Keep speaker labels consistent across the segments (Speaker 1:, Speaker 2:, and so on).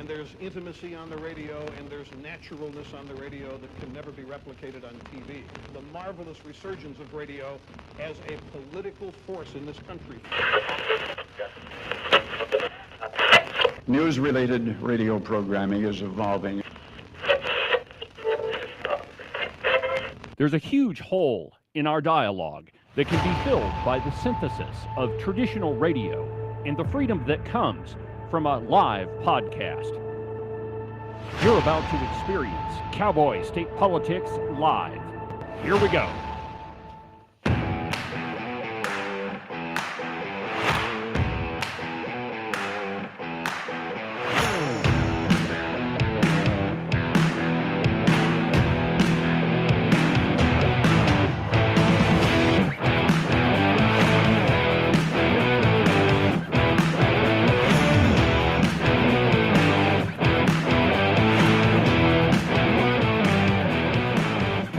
Speaker 1: and there's intimacy on the radio, and there's naturalness on the radio that can never be replicated on TV. The marvelous resurgence of radio as a political force in this country.
Speaker 2: News-related radio programming is evolving.
Speaker 3: There's a huge hole in our dialogue that can be filled by the synthesis of traditional radio and the freedom that comes from a live podcast. You're about to experience Cowboy State Politics live. Here we go.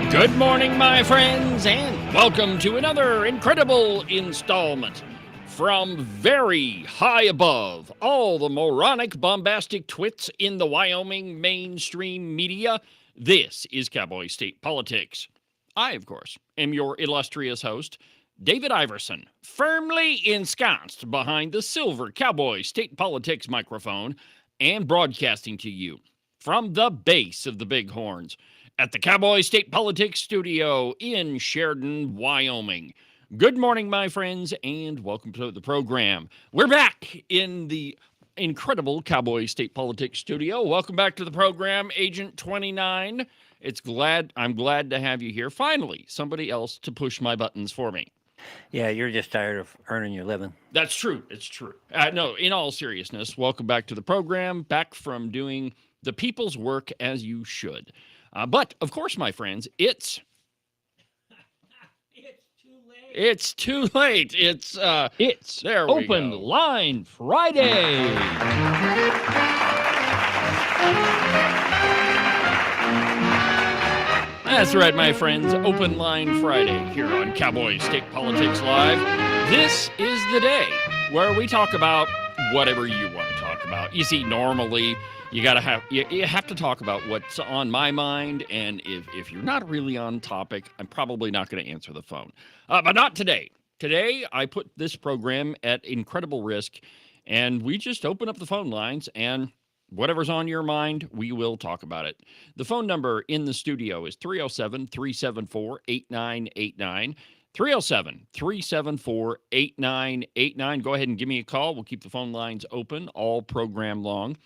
Speaker 3: Good morning, my friends, and welcome to another incredible installment from very high above all the moronic, bombastic twits in the Wyoming mainstream media. This is Cowboy State Politics. I, of course, am your illustrious host, David Iverson, firmly ensconced behind the silver Cowboy State Politics microphone and broadcasting to you from the base of the Bighorns at the Cowboy State Politics Studio in Sheridan, Wyoming. Good morning, my friends, and welcome to the program. We're back in the incredible Cowboy State Politics Studio. Welcome back to the program, Agent 29. I'm glad to have you here. Finally, somebody else to push my buttons for me.
Speaker 4: Yeah, you're just tired of earning your living.
Speaker 3: That's true. It's true. No, in all seriousness, welcome back to the program, back from doing the people's work as you should. But, of course, my friends, it's too late. It's too late. It's there we Open go. Line Friday. That's right, my friends. Open Line Friday here on Cowboy State Politics Live. This is the day where we talk about whatever you want to talk about. You see, normally you have to talk about what's on my mind, and if you're not really on topic, I'm probably not going to answer the phone. But not today. Today, I put this program at incredible risk, and we just open up the phone lines, and whatever's on your mind, we will talk about it. The phone number in the studio is 307-374-8989. 307-374-8989. Go ahead and give me a call. We'll keep the phone lines open all program long.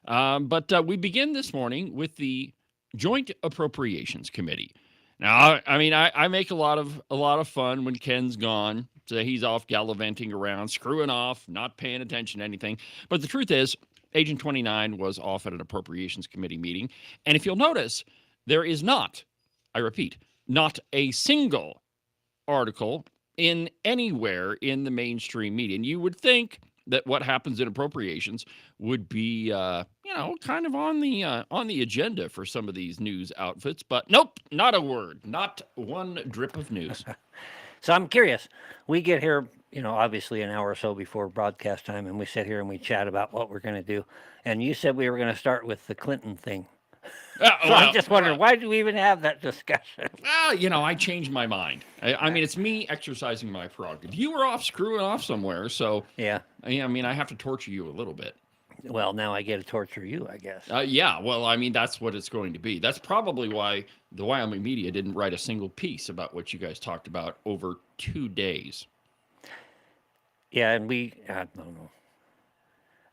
Speaker 3: But we begin this morning with the Joint Appropriations Committee. Now, I make a lot of fun when Ken's gone. So he's off gallivanting around, screwing off, not paying attention to anything. But the truth is, Agent 29 was off at an Appropriations Committee meeting. And if you'll notice, there is not, I repeat, not a single article in anywhere in the mainstream media. And you would think that what happens in appropriations would be, kind of on the agenda for some of these news outfits. But nope, not a word, not one drip of news.
Speaker 4: So I'm curious. We get here, obviously an hour or so before broadcast time, and we sit here and we chat about what we're going to do. And you said we were going to start with the Clinton thing. I'm just wondering, why do we even have that discussion?
Speaker 3: I changed my mind. I mean, it's me exercising my prerogative. You were off screwing off somewhere, so
Speaker 4: yeah.
Speaker 3: I have to torture you a little bit.
Speaker 4: Well, now I get to torture you, I guess.
Speaker 3: That's what it's going to be. That's probably why the Wyoming media didn't write a single piece about what you guys talked about over 2 days.
Speaker 4: Yeah, and I don't know.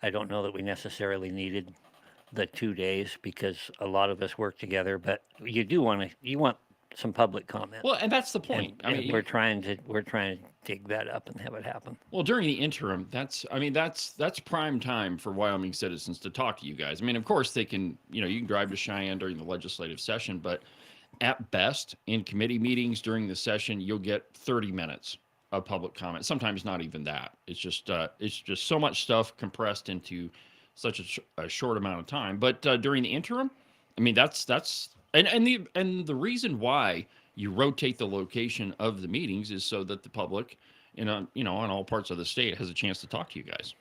Speaker 4: I don't know that we necessarily needed the 2 days because a lot of us work together, but you want some public comment.
Speaker 3: Well, and that's the point.
Speaker 4: And we're trying to dig that up and have it happen.
Speaker 3: Well, during the interim, that's prime time for Wyoming citizens to talk to you guys. I mean, of course they can, you can drive to Cheyenne during the legislative session, but at best in committee meetings during the session, you'll get 30 minutes of public comment. Sometimes not even that. It's just so much stuff compressed into such a short amount of time. But during the interim, that's the reason why you rotate the location of the meetings is so that the public, on all parts of the state has a chance to talk to you guys.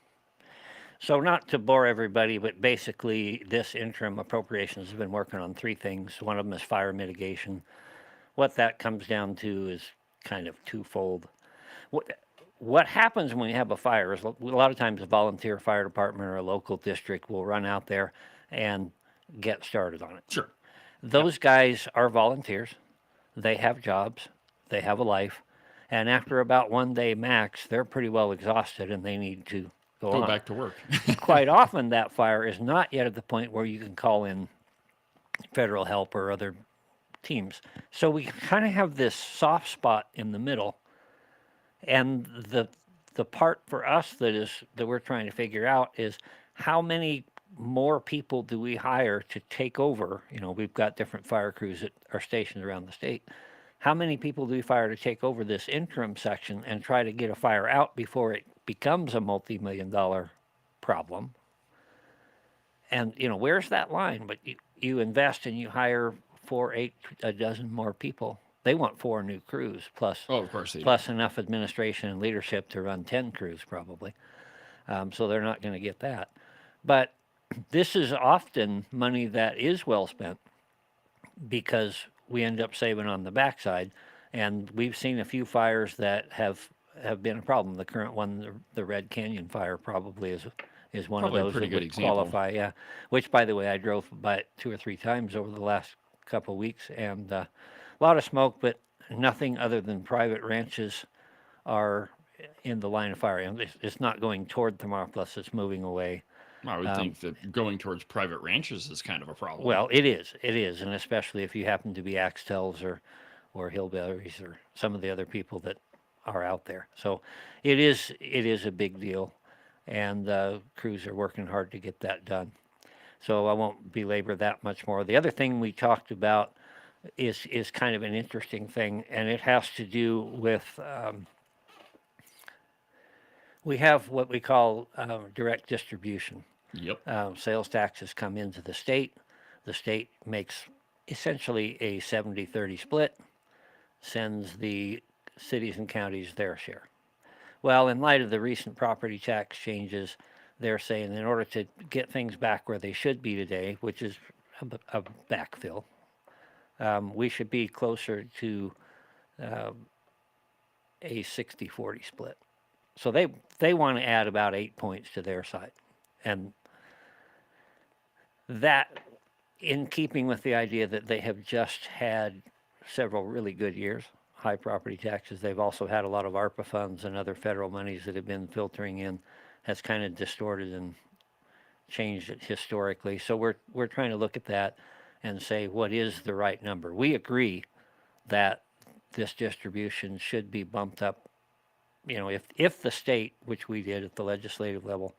Speaker 4: So not to bore everybody, but basically this interim appropriations has been working on three things. One of them is fire mitigation. What that comes down to is kind of twofold. What happens when you have a fire is a lot of times a volunteer fire department or a local district will run out there and get started on it.
Speaker 3: Sure.
Speaker 4: Those guys are volunteers. They have jobs. They have a life. And after about 1 day max, they're pretty well exhausted and they need to go on.
Speaker 3: back to work.
Speaker 4: Quite often that fire is not yet at the point where you can call in federal help or other teams. So we kind of have this soft spot in the middle. And the part for us that we're trying to figure out is how many more people do we hire to take over? You know, we've got different fire crews that are stationed around the state. How many people do we fire to take over this interim section and try to get a fire out before it becomes a multi-million-dollar problem? And, you know, where's that line? But you invest and you hire 4, 8, a dozen more people. They want 4 new crews plus,
Speaker 3: of course they
Speaker 4: plus enough administration and leadership to run 10 crews probably. So they're not going to get that. But this is often money that is well spent because we end up saving on the backside. And we've seen a few fires that have been a problem. The current one, the Red Canyon fire, probably is one
Speaker 3: Probably
Speaker 4: of those
Speaker 3: a pretty
Speaker 4: that
Speaker 3: good
Speaker 4: would
Speaker 3: example.
Speaker 4: qualify. Yeah, which, by the way, I drove by it 2 or 3 times over the last couple of weeks, and a lot of smoke, but nothing other than private ranches are in the line of fire. And it's not going toward Thermopolis; it's moving away.
Speaker 3: I would think that going towards private ranches is kind of a problem.
Speaker 4: Well, it is, and especially if you happen to be Axtels or hillbillies or some of the other people that are out there. So it is a big deal, and crews are working hard to get that done. So I won't belabor that much more. The other thing we talked about is kind of an interesting thing, and it has to do with we have what we call direct distribution.
Speaker 3: Yep.
Speaker 4: Sales taxes come into the state. The state makes essentially a 70-30 split, sends the cities and counties their share. Well, in light of the recent property tax changes, they're saying in order to get things back where they should be today, which is a backfill, we should be closer to a 60-40 split. So they want to add about 8 points to their side. And that, in keeping with the idea that they have just had several really good years, high property taxes, they've also had a lot of ARPA funds and other federal monies that have been filtering in, has kind of distorted and changed it historically. So we're trying to look at that and say, what is the right number? We agree that this distribution should be bumped up. You know, if the state, which we did at the legislative level,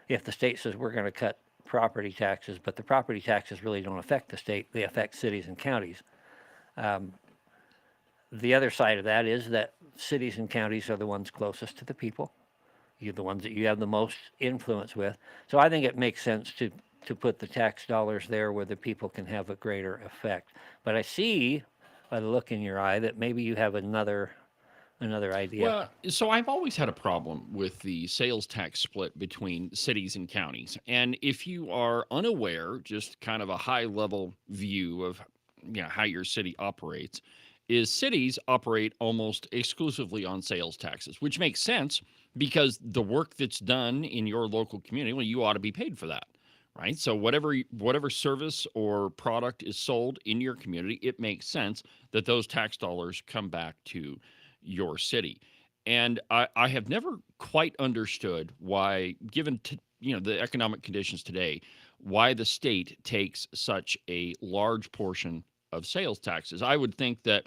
Speaker 4: if the state says we're going to cut property taxes, but the property taxes really don't affect the state, they affect cities and counties. The other side of that is that cities and counties are the ones closest to the people. You're the ones that you have the most influence with. So I think it makes sense to put the tax dollars there where the people can have a greater effect. But I see by the look in your eye that maybe you have another idea.
Speaker 3: Well, so I've always had a problem with the sales tax split between cities and counties. And if you are unaware, just kind of a high level view of how your city operates, is cities operate almost exclusively on sales taxes, which makes sense because the work that's done in your local community, well, you ought to be paid for that, right? So whatever service or product is sold in your community, it makes sense that those tax dollars come back to your city. And I have never quite understood why, given the economic conditions today, why the state takes such a large portion of sales taxes. I would think that,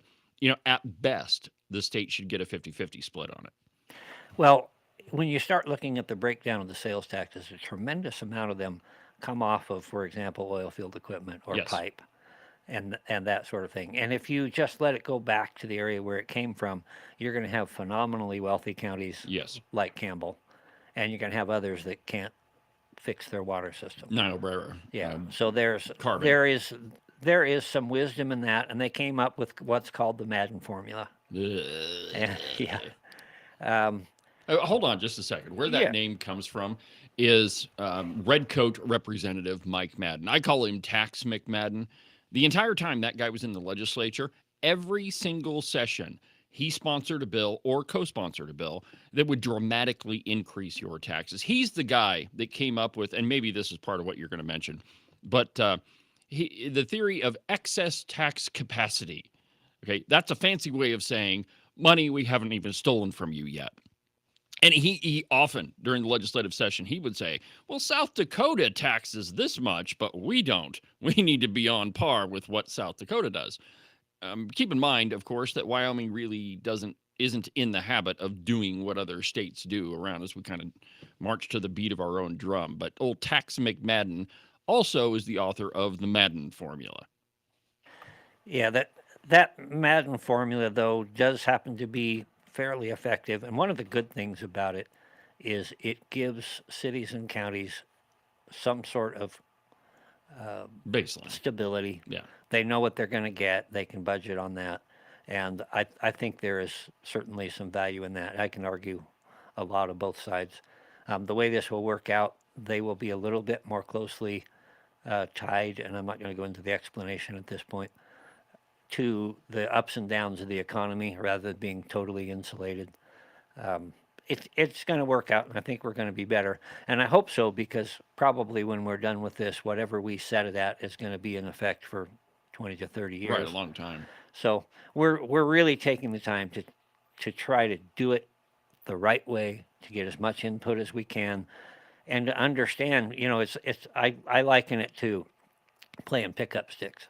Speaker 3: at best, the state should get a 50-50 split on it.
Speaker 4: Well, when you start looking at the breakdown of the sales taxes, a tremendous amount of them come off of, for example, oil field equipment or pipe and that sort of thing. And if you just let it go back to the area where it came from, you're going to have phenomenally wealthy counties like Campbell, and you're going to have others that can't fix their water system.
Speaker 3: Niobrara.
Speaker 4: Yeah. So there is some wisdom in that, and they came up with what's called the Madden formula.
Speaker 3: Hold on just a second. Where that name comes from is Redcoat Representative Mike Madden. I call him Tax McMadden. The entire time that guy was in the legislature, every single session, he sponsored a bill or co-sponsored a bill that would dramatically increase your taxes. He's the guy that came up with, and maybe this is part of what you're going to mention, but the theory of excess tax capacity. Okay, that's a fancy way of saying money we haven't even stolen from you yet. And he often, during the legislative session, he would say, well, South Dakota taxes this much, but we don't. We need to be on par with what South Dakota does. Keep in mind, of course, that Wyoming really isn't in the habit of doing what other states do around us. We kind of march to the beat of our own drum. But old Tax McMadden also is the author of the Madden Formula.
Speaker 4: Yeah, that Madden Formula, though, does happen to be fairly effective. And one of the good things about it is it gives cities and counties some sort of
Speaker 3: baseline
Speaker 4: stability.
Speaker 3: Yeah.
Speaker 4: They know what they're going to get. They can budget on that. And I think there is certainly some value in that. I can argue a lot of both sides. The way this will work out, they will be a little bit more closely tied, and I'm not going to go into the explanation at this point, to the ups and downs of the economy rather than being totally insulated. It's going to work out, and I think we're going to be better. And I hope so, because probably when we're done with this, whatever we set it at is going to be in effect for 20 to 30 years.
Speaker 3: Right, a long time.
Speaker 4: So we're really taking the time to try to do it the right way, to get as much input as we can, and to understand, I liken it to playing pickup sticks.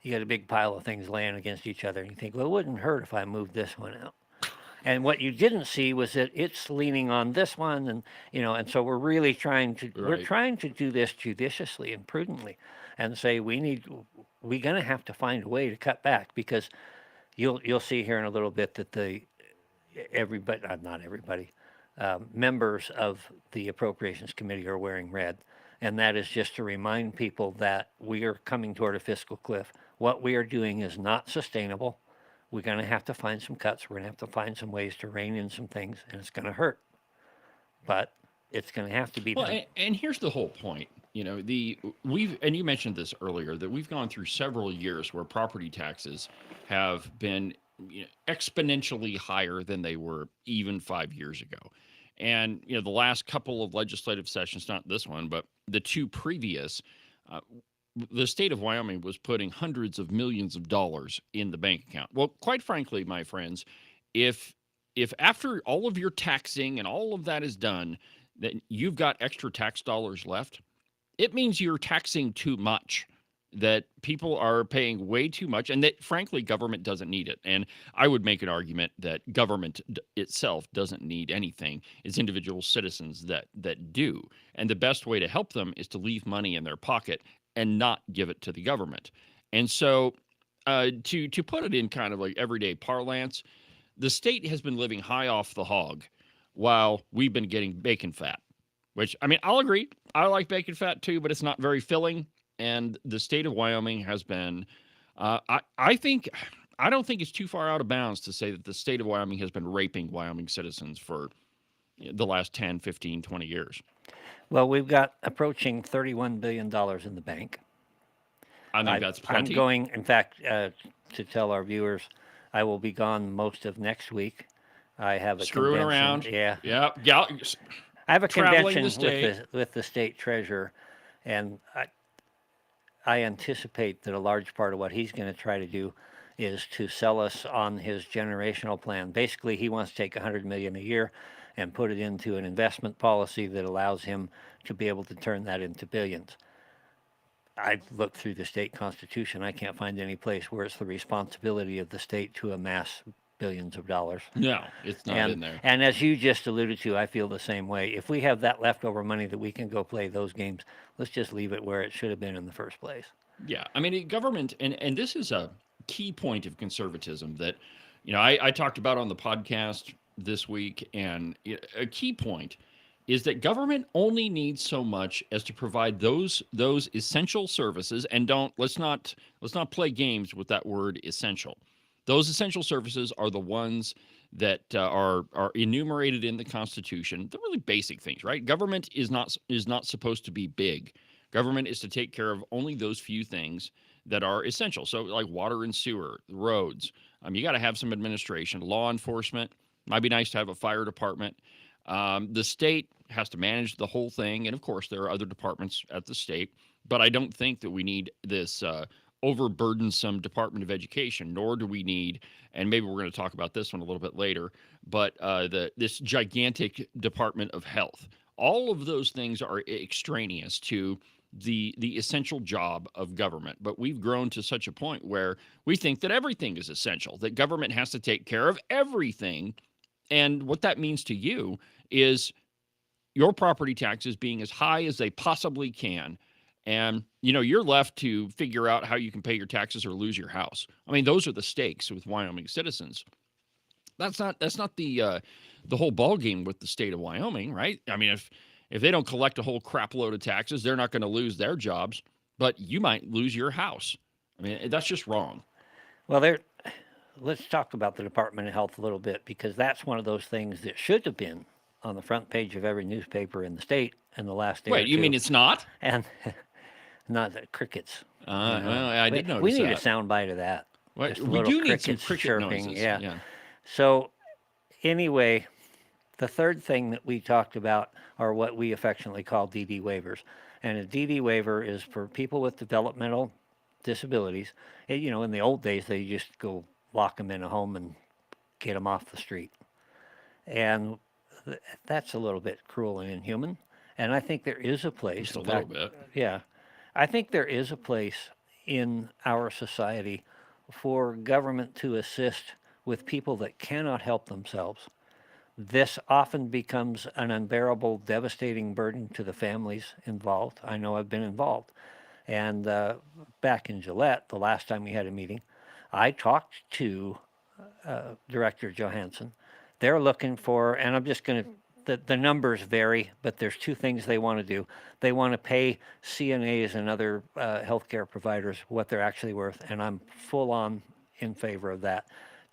Speaker 4: You got a big pile of things laying against each other, and you think, well, it wouldn't hurt if I moved this one out. And what you didn't see was that it's leaning on this one, and so we're really trying to do this judiciously and prudently, and say we're going to have to find a way to cut back, because you'll see here in a little bit that not everybody, members of the Appropriations Committee are wearing red, and that is just to remind people that we are coming toward a fiscal cliff. What we are doing is not sustainable. We're going to have to find some cuts. We're going to have to find some ways to rein in some things, and it's going to hurt. But it's going to have to be done.
Speaker 3: And here's the whole point. And you mentioned this earlier, that we've gone through several years where property taxes have been exponentially higher than they were even 5 years ago. And, the last couple of legislative sessions, not this one, but the two previous, the state of Wyoming was putting hundreds of millions of dollars in the bank account. Well, quite frankly, my friends, if after all of your taxing and all of that is done, that you've got extra tax dollars left, it means you're taxing too much, that people are paying way too much, and that, frankly, government doesn't need it. And I would make an argument that government itself doesn't need anything. It's individual citizens that do. And the best way to help them is to leave money in their pocket and not give it to the government. And so to put it in kind of like everyday parlance, the state has been living high off the hog while we've been getting bacon fat, which, I'll agree. I like bacon fat too, but it's not very filling. And the state of Wyoming has been, I don't think it's too far out of bounds to say that the state of Wyoming has been raping Wyoming citizens for the last 10, 15, 20 years.
Speaker 4: Well, we've got approaching $31 billion in the bank.
Speaker 3: I think that's plenty.
Speaker 4: I'm going, in fact, to tell our viewers, I will be gone most of next week. I have a
Speaker 3: Screwing
Speaker 4: convention.
Speaker 3: around.
Speaker 4: Yeah. I have a convention with the state treasurer, and I anticipate that a large part of what he's going to try to do is to sell us on his generational plan. Basically, he wants to take $100 million a year and put it into an investment policy that allows him to be able to turn that into billions. I've looked through the state constitution. I can't find any place where it's the responsibility of the state to amass billions of dollars.
Speaker 3: No, it's not in there.
Speaker 4: And as you just alluded to, I feel the same way. If we have that leftover money that we can go play those games, let's just leave it where it should have been in the first place.
Speaker 3: Yeah, government, and this is a key point of conservatism that, I talked about on the podcast this week, and a key point is that government only needs so much as to provide those essential services, and let's not play games with that word essential. Those essential services are the ones that are enumerated in the Constitution. The really basic things, right? Government is not supposed to be big. Government is to take care of only those few things that are essential. So like water and sewer, roads. You got to have some administration, law enforcement. Might be nice to have a fire department. The state has to manage the whole thing, and of course there are other departments at the state. But I don't think that we need this overburdensome Department of Education, nor do we need, and maybe we're going to talk about this one a little bit later, but this gigantic Department of Health. All of those things are extraneous to the essential job of government. But we've grown to such a point where we think that everything is essential, that government has to take care of everything. And what that means to you is your property taxes being as high as they possibly can. And, you're left to figure out how you can pay your taxes or lose your house. I mean, those are the stakes with Wyoming citizens. That's not the whole ballgame with the state of Wyoming, right? I mean, if they don't collect a whole crap load of taxes, they're not going to lose their jobs, but you might lose your house. I mean, that's just wrong.
Speaker 4: Well, let's talk about the Department of Health a little bit, because that's one of those things that should have been on the front page of every newspaper in the state in the last day or two.
Speaker 3: Wait, you mean it's not?
Speaker 4: And not the crickets.
Speaker 3: Well, I did notice
Speaker 4: we need
Speaker 3: that.
Speaker 4: a soundbite of that.
Speaker 3: What? We do need some cricket
Speaker 4: chirping.
Speaker 3: noises.
Speaker 4: Yeah. So anyway, the third thing that we talked about are what we affectionately call DD waivers. And a DD waiver is for people with developmental disabilities. In the old days, they just go lock them in a home and get them off the street. And that's a little bit cruel and inhuman. And I think there is a place.
Speaker 3: Just a little bit.
Speaker 4: Yeah. I think there is a place in our society for government to assist with people that cannot help themselves. This often becomes an unbearable, devastating burden to the families involved. I know I've been involved. And back in Gillette, the last time we had a meeting, I talked to Director Johansson. They're looking for, and I'm just going to, the numbers vary, but there's two things they want to do. They want to pay CNAs and other healthcare providers what they're actually worth, and I'm full on in favor of that.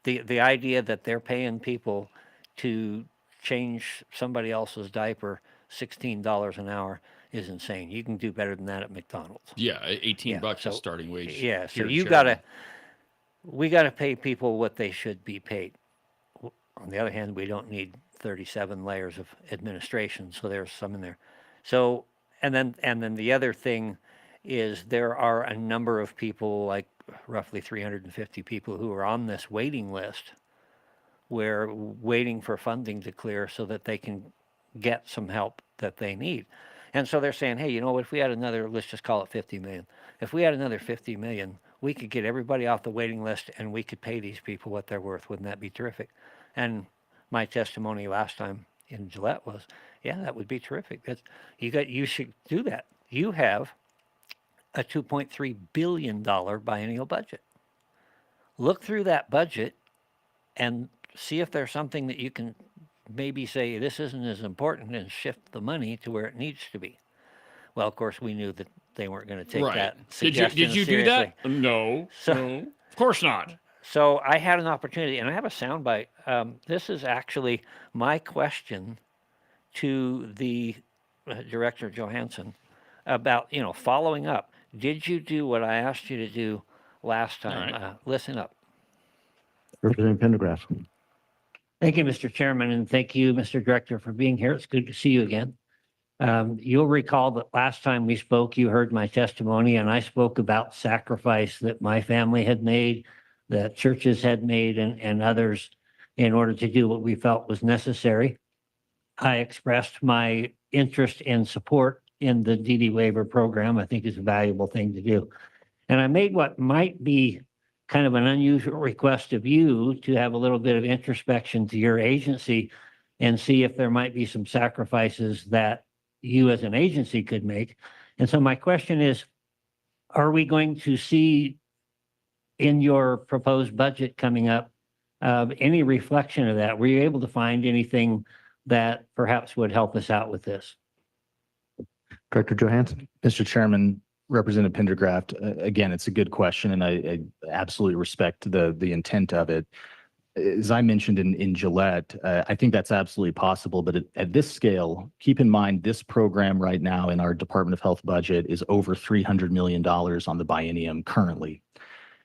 Speaker 4: The idea that they're paying people to change somebody else's diaper $16 an hour is insane. You can do better than that at McDonald's.
Speaker 3: Yeah, $18 is starting wage.
Speaker 4: Yeah, so we got to pay people what they should be paid. On the other hand, we don't need 37 layers of administration, so there's some in there. So, and then the other thing is there are a number of people, like roughly 350 people, who are on this waiting list. We're waiting for funding to clear so that they can get some help that they need. And so they're saying, hey, if we had another, let's just call it 50 million. If we had another 50 million, we could get everybody off the waiting list and we could pay these people what they're worth. Wouldn't that be terrific? And my testimony last time in Gillette was, yeah, that would be terrific. You should do that. You have a $2.3 billion biennial budget. Look through that budget and see if there's something that you can maybe say, this isn't as important, and shift the money to where it needs to be. Well, of course, we knew that they weren't going to take that suggestion
Speaker 3: Did you do
Speaker 4: seriously.
Speaker 3: that? No. Of course not.
Speaker 4: So I had an opportunity, and I have a soundbite. This is actually my question to the Director Johansson about, following up. Did you do what I asked you to do last time?
Speaker 3: All right.
Speaker 4: Listen up.
Speaker 5: Representative Pendergrass.
Speaker 4: Thank you, Mr. Chairman, and thank you, Mr. Director, for being here. It's good to see you again. You'll recall that last time we spoke, you heard my testimony, and I spoke about sacrifice that my family had made, that churches had made, and others in order to do what we felt was necessary. I expressed my interest and support in the DD waiver program. I think it's a valuable thing to do. And I made what might be kind of an unusual request of you to have a little bit of introspection to your agency and see if there might be some sacrifices that you as an agency could make. And so my question is, are we going to see in your proposed budget coming up any reflection of that? Were you able to find anything that perhaps would help us out with this?
Speaker 5: Director Johansson.
Speaker 6: Mr. Chairman, Representative Pendergraft, again, it's a good question, and I absolutely respect the intent of it. as I mentioned in Gillette, I think that's absolutely possible. But at this scale, keep in mind this program right now in our Department of Health budget is over $300 million on the biennium currently.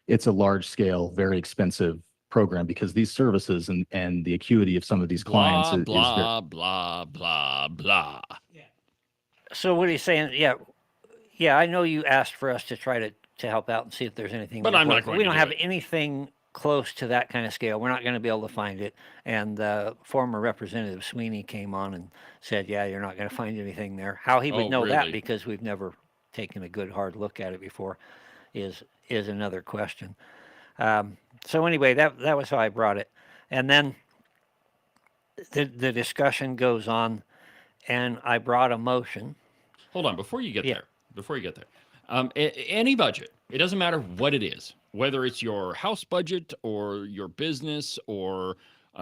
Speaker 6: It's a large scale, very expensive program because these services and the acuity of some of these clients
Speaker 3: blah,
Speaker 6: is
Speaker 3: blah, blah, blah, blah.
Speaker 4: So what are you saying? Yeah, I know you asked for us to try to help out and see if there's anything.
Speaker 3: But I'm not going
Speaker 4: We
Speaker 3: to
Speaker 4: don't
Speaker 3: do
Speaker 4: have
Speaker 3: it.
Speaker 4: anything close to that kind of scale. We're not going to be able to find it. And former Representative Sweeney came on and said, yeah, you're not going to find anything there. How he would
Speaker 3: Oh,
Speaker 4: know that,
Speaker 3: really?
Speaker 4: because we've never taken a good hard look at it before, is another question. So anyway, that was how I brought it. And then the discussion goes on, and I brought a motion.
Speaker 3: Hold on, before you get
Speaker 4: Yeah.
Speaker 3: there, any budget, it doesn't matter what it is, whether it's your house budget or your business or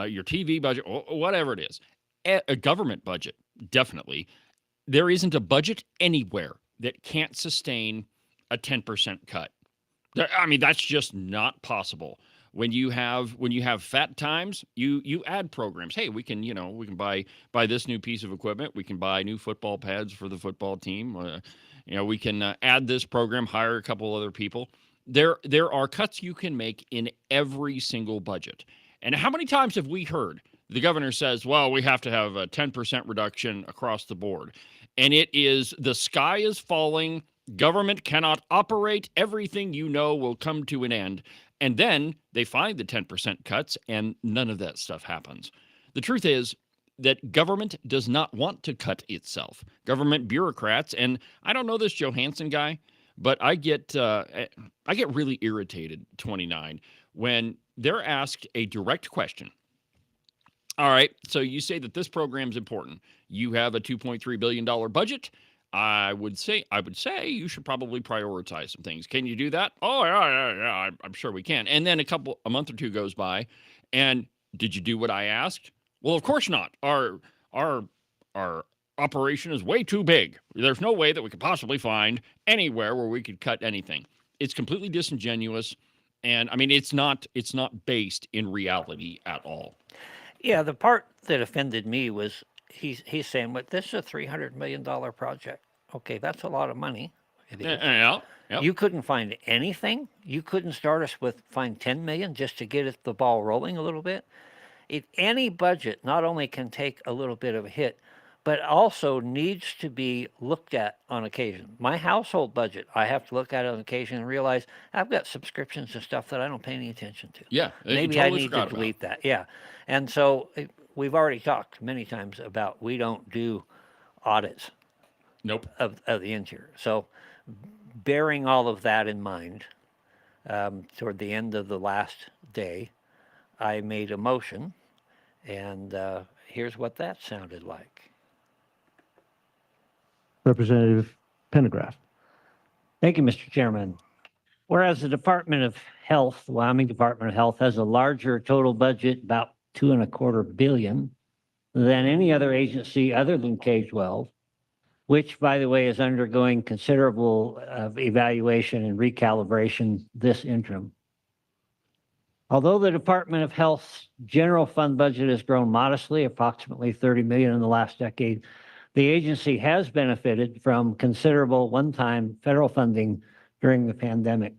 Speaker 3: your TV budget or whatever it is, a government budget, definitely. There isn't a budget anywhere that can't sustain a 10% cut. I mean, that's just not possible. When you have fat times, you add programs. Hey, we can buy this new piece of equipment. We can buy new football pads for the football team. We can add this program, hire a couple other people. There are cuts you can make in every single budget. And how many times have we heard the governor says, well, we have to have a 10% reduction across the board. And it is the sky is falling. Government cannot operate. Everything will come to an end. And then they find the 10% cuts and none of that stuff happens. The truth is that government does not want to cut itself. Government bureaucrats, and I don't know this Johansson guy, but I get really irritated, 29, when they're asked a direct question. All right, so you say that this program is important. You have a $2.3 billion budget. I would say you should probably prioritize some things. Can you do that? Oh, yeah, I'm sure we can. And then a month or two goes by, and did you do what I asked? Well, of course not. Our operation is way too big. There's no way that we could possibly find anywhere where we could cut anything. It's completely disingenuous, and I mean, it's not based in reality at all.
Speaker 4: Yeah, the part that offended me was he's saying, "But this is a $300 million project." Okay, that's a lot of money. It is.
Speaker 3: Yeah. Yep.
Speaker 4: You couldn't find anything. You couldn't start us with find 10 million just to get the ball rolling a little bit. Any budget not only can take a little bit of a hit, but also needs to be looked at on occasion. My household budget, I have to look at it on occasion and realize I've got subscriptions to stuff that I don't pay any attention to.
Speaker 3: Yeah,
Speaker 4: maybe
Speaker 3: totally
Speaker 4: I need to delete that. Yeah, and so we've already talked many times about we don't do audits.
Speaker 3: Nope.
Speaker 4: Of the interior. So bearing all of that in mind, toward the end of the last day, I made a motion, and here's what that sounded like.
Speaker 5: Representative Pendergraft.
Speaker 4: Thank you, Mr. Chairman. Whereas the Department of Health, the Wyoming Department of Health, has a larger total budget, about $2.25 billion, than any other agency other than K-12, which, by the way, is undergoing considerable evaluation and recalibration this interim. Although the Department of Health's general fund budget has grown modestly, approximately $30 million in the last decade, the agency has benefited from considerable one-time federal funding during the pandemic.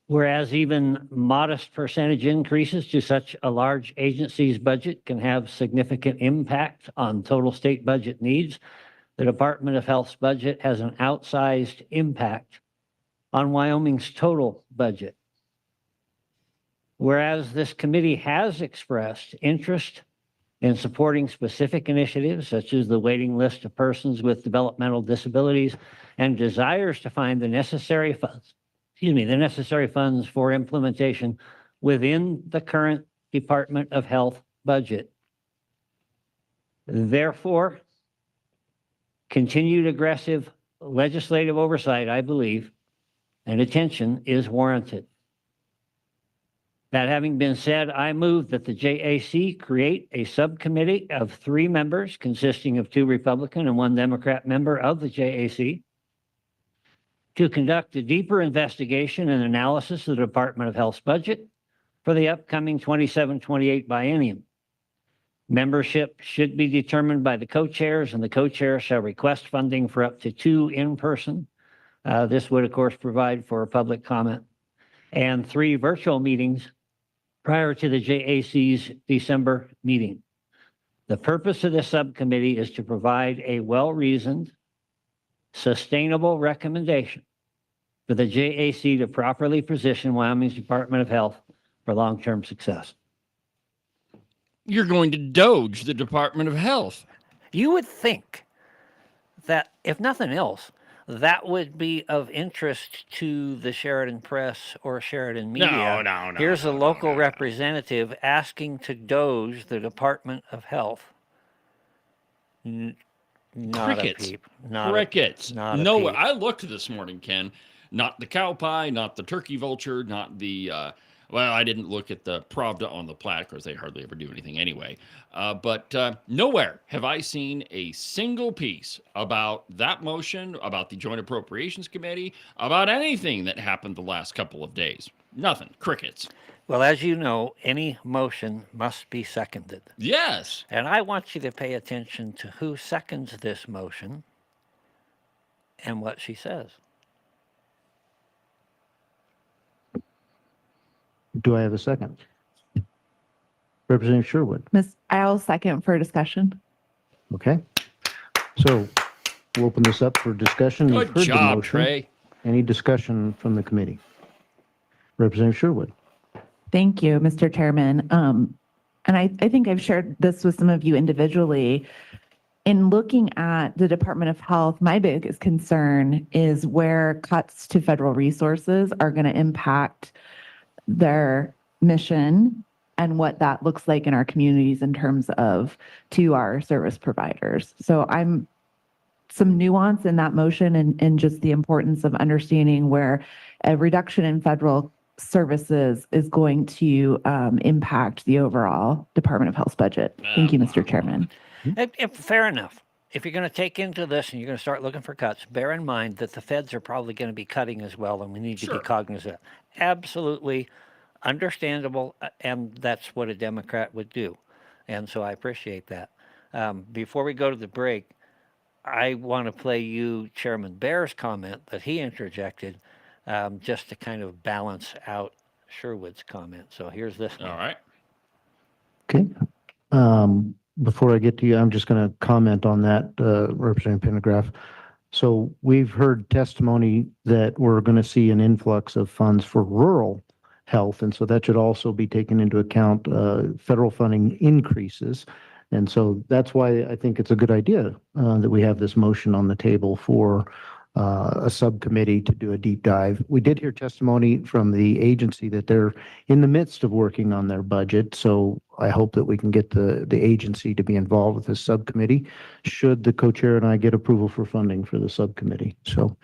Speaker 4: Whereas even modest percentage increases to such a large agency's budget can have significant impact on total state budget needs, the Department of Health's budget has an outsized impact on Wyoming's total budget. Whereas this committee has expressed interest in supporting specific initiatives such as the waiting list of persons with developmental disabilities and desires to find the necessary funds for implementation within the current Department of Health budget. Therefore, continued aggressive legislative oversight, I believe, and attention is warranted. That having been said, I move that the JAC create a subcommittee of 3 members consisting of 2 Republican and 1 Democrat member of the JAC to conduct a deeper investigation and analysis of the Department of Health's budget for the upcoming 27-28 biennium. Membership should be determined by the co-chairs, and the co-chair shall request funding for up to 2 in-person. This would, of course, provide for public comment, and 3 virtual meetings prior to the JAC's December meeting. The purpose of this subcommittee is to provide a well-reasoned, sustainable recommendation for the JAC to properly position Wyoming's Department of Health for long-term success.
Speaker 3: You're going to doge the Department of Health.
Speaker 4: You would think that, if nothing else, that would be of interest to the Sheridan Press or Sheridan Media.
Speaker 3: No.
Speaker 4: Here's a local representative asking to doge the Department of Health. Not
Speaker 3: Crickets.
Speaker 4: a peep. Not
Speaker 3: Crickets.
Speaker 4: Not a
Speaker 3: No,
Speaker 4: peep.
Speaker 3: I looked this morning, Ken. Not the cow pie, not the turkey vulture, not the, well, I didn't look at the Pravda on the plaque because they hardly ever do anything anyway. But nowhere have I seen a single piece about that motion, about the Joint Appropriations Committee, about anything that happened the last couple of days. Nothing. Crickets.
Speaker 4: Well, as you know, any motion must be seconded.
Speaker 3: Yes.
Speaker 4: And I want you to pay attention to who seconds this motion and what she says.
Speaker 5: Do I have a second? Representative Sherwood.
Speaker 7: I'll second for discussion.
Speaker 5: Okay. So we'll open this up for discussion. You've
Speaker 3: Good
Speaker 5: heard the
Speaker 3: job,
Speaker 5: motion.
Speaker 3: Trey.
Speaker 5: Any discussion from the committee? Representative Sherwood.
Speaker 7: Thank you, Mr. Chairman. And I think I've shared this with some of you individually. In looking at the Department of Health, my biggest concern is where cuts to federal resources are going to impact their mission and what that looks like in our communities in terms of to our service providers. So I'm some nuance in that motion and just the importance of understanding where a reduction in federal services is going to impact the overall Department of Health budget. Thank you, Mr. Chairman.
Speaker 4: Fair enough. If you're going to take into this and you're going to start looking for cuts, bear in mind that the feds are probably going to be cutting as well, and we need to be cognizant. Absolutely understandable, and that's what a Democrat would do. And so I appreciate that. Before we go to the break, I want to play you Chairman Bear's comment that he interjected just to kind of balance out Sherwood's comment. So here's this one.
Speaker 3: All right.
Speaker 5: Okay. Before I get to you, I'm just going to comment on that, Representative Pendergraft. So we've heard testimony that we're going to see an influx of funds for rural health, and so that should also be taken into account. Federal funding increases, and so that's why I think it's a good idea that we have this motion on the table for a subcommittee to do a deep dive. We did hear testimony from the agency that they're in the midst of working on their budget, so I hope that we can get the agency to be involved with this subcommittee should the co-chair and I get approval for funding for the subcommittee. So,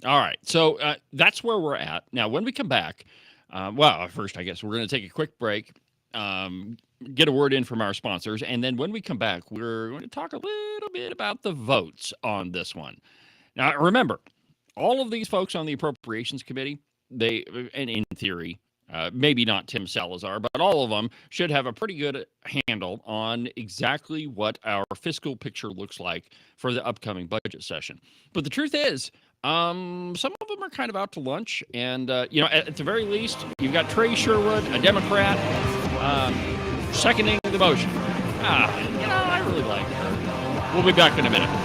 Speaker 3: all right. So that's where we're at. Now, when we come back, well, first, I guess we're going to take a quick break, get a word in from our sponsors, and then when we come back, we're going to talk a little bit about the votes on this one. Now, remember, all of these folks on the Appropriations Committee, and in theory, maybe not Tim Salazar, but all of them should have a pretty good handle on exactly what our fiscal picture looks like for the upcoming budget session. But the truth is, some of them are kind of out to lunch, and, at the very least, you've got Trey Sherwood, a Democrat, seconding the motion. I really like her. We'll be back in a minute.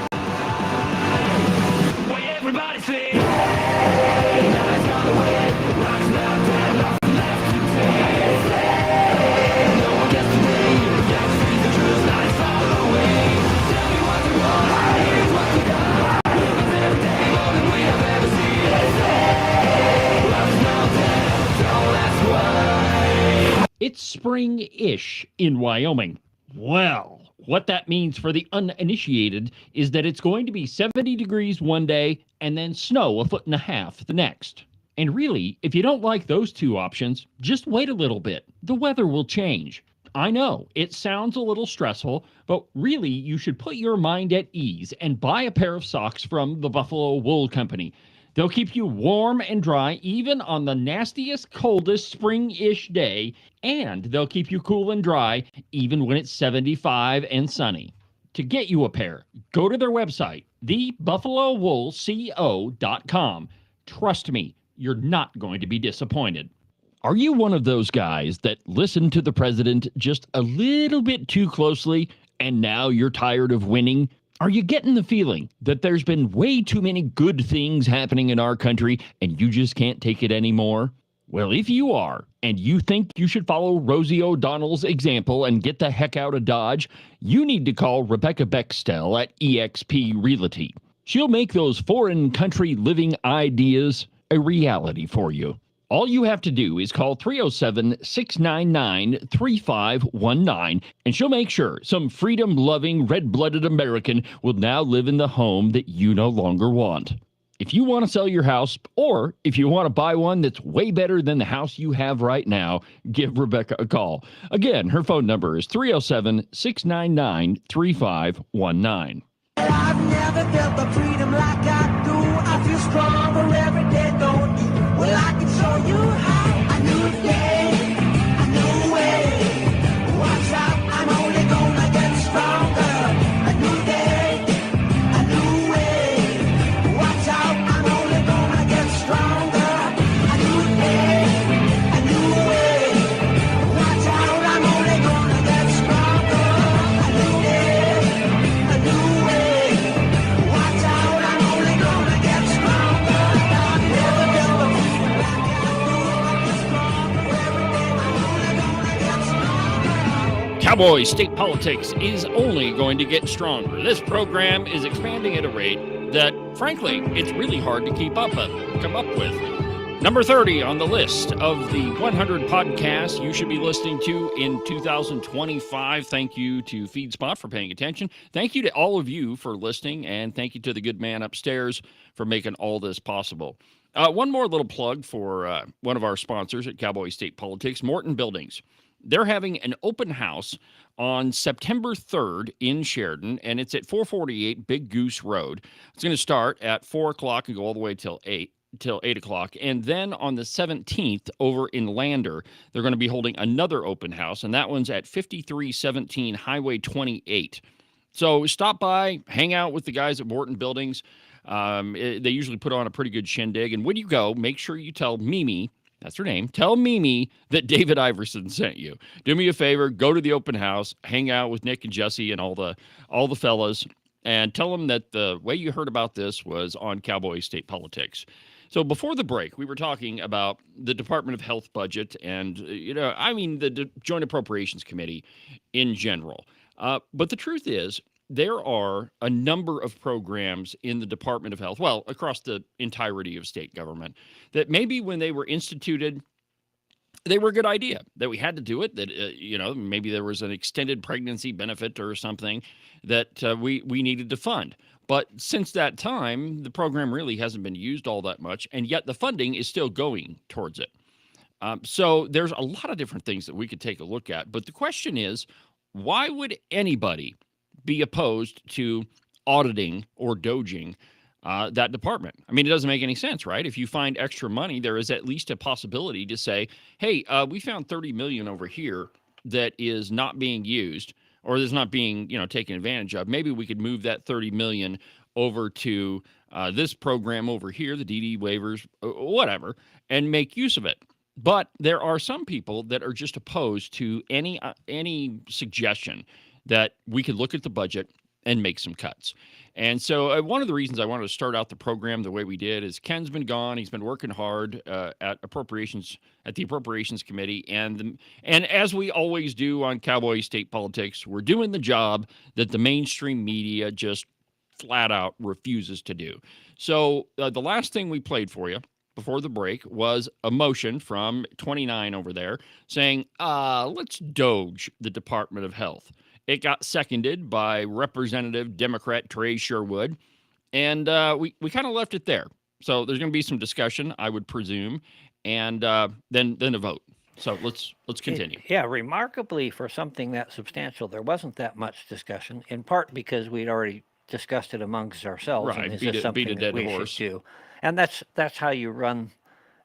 Speaker 3: It's spring-ish in Wyoming. Well, what that means for the uninitiated is that it's going to be 70 degrees one day and then snow 1.5 feet the next. And really, if you don't like those two options, just wait a little bit. The weather will change. I know, it sounds a little stressful, but really you should put your mind at ease and buy a pair of socks from the Buffalo Wool Company. They'll keep you warm and dry even on the nastiest, coldest spring-ish day, and they'll keep you cool and dry even when it's 75 and sunny. To get you a pair, go to their website, thebuffalowoolco.com. Trust me, you're not going to be disappointed. Are you one of those guys that listened to the president just a little bit too closely and now you're tired of winning? Are you getting the feeling that there's been way too many good things happening in our country and you just can't take it anymore? Well, if you are, and you think you should follow Rosie O'Donnell's example and get the heck out of Dodge, you need to call Rebecca Bextel at eXp Realty. She'll make those foreign country living ideas a reality for you. All you have to do is call 307-699-3519, and she'll make sure some freedom-loving, red-blooded American will now live in the home that you no longer want. If you want to sell your house, or if you want to buy one that's way better than the house you have right now, give Rebecca a call. Again, her phone number is 307-699-3519.
Speaker 8: I've never felt the freedom like I do. I feel stronger every day, don't you? Well, I can show you how. A new day, a new way. Watch out, I'm only gonna get stronger. A new day, a new way. Watch out, I'm only gonna get stronger. A new day, a new way. Watch out, I'm only gonna get stronger. A new day, a new way. Watch out, I'm only gonna get stronger. I've never felt the freedom like I do. I feel stronger every day. I'm only gonna get stronger.
Speaker 3: Cowboy State Politics is only going to get stronger. This program is expanding at a rate that, frankly, it's really hard to come up with. Number 30 on the list of the 100 podcasts you should be listening to in 2025. Thank you to FeedSpot for paying attention. Thank you to all of you for listening, and thank you to the good man upstairs for making all this possible. One more little plug for one of our sponsors at Cowboy State Politics, Morton Buildings. They're having an open house on September 3rd in Sheridan, and it's at 448 Big Goose Road. It's going to start at 4 o'clock and go all the way till 8 o'clock. And then on the 17th over in Lander, they're going to be holding another open house, and that one's at 5317 Highway 28. So stop by, hang out with the guys at Morton Buildings. They usually put on a pretty good shindig. And when you go, make sure you tell Mimi, that's her name, tell Mimi that David Iverson sent you. Do me a favor, go to the open house, hang out with Nick and Jesse and all the fellas, and tell them that the way you heard about this was on Cowboy State Politics. So before the break, we were talking about the Department of Health budget and, the Joint Appropriations Committee in general. But the truth is, there are a number of programs in the Department of Health, well, across the entirety of state government, that maybe when they were instituted, they were a good idea, that we had to do it, that, maybe there was an extended pregnancy benefit or something that we needed to fund. But since that time, the program really hasn't been used all that much, and yet the funding is still going towards it. So there's a lot of different things that we could take a look at. But the question is, why would anybody be opposed to auditing or doging that department? I mean, it doesn't make any sense, right? If you find extra money, there is at least a possibility to say, hey, we found $30 million over here that is not being used or is not being, taken advantage of. Maybe we could move that $30 million over to this program over here, the DD waivers, whatever, and make use of it. But there are some people that are just opposed to any suggestion that we could look at the budget and make some cuts. And so one of the reasons I wanted to start out the program the way we did is Ken's been gone. He's been working hard at the Appropriations Committee. And as we always do on Cowboy State Politics, we're doing the job that the mainstream media just flat out refuses to do. So the last thing we played for you before the break was a motion from 29 over there saying, let's doge the Department of Health. It got seconded by Representative Democrat Trey Sherwood, and we kind of left it there. So there's going to be some discussion, I would presume, and then a vote. So let's continue.
Speaker 4: Yeah, remarkably for something that substantial, there wasn't that much discussion, in part because we'd already discussed it amongst ourselves.
Speaker 3: Right,
Speaker 4: And is
Speaker 3: beat
Speaker 4: this
Speaker 3: a
Speaker 4: something that
Speaker 3: dead
Speaker 4: we
Speaker 3: horse.
Speaker 4: should do? And that's how you run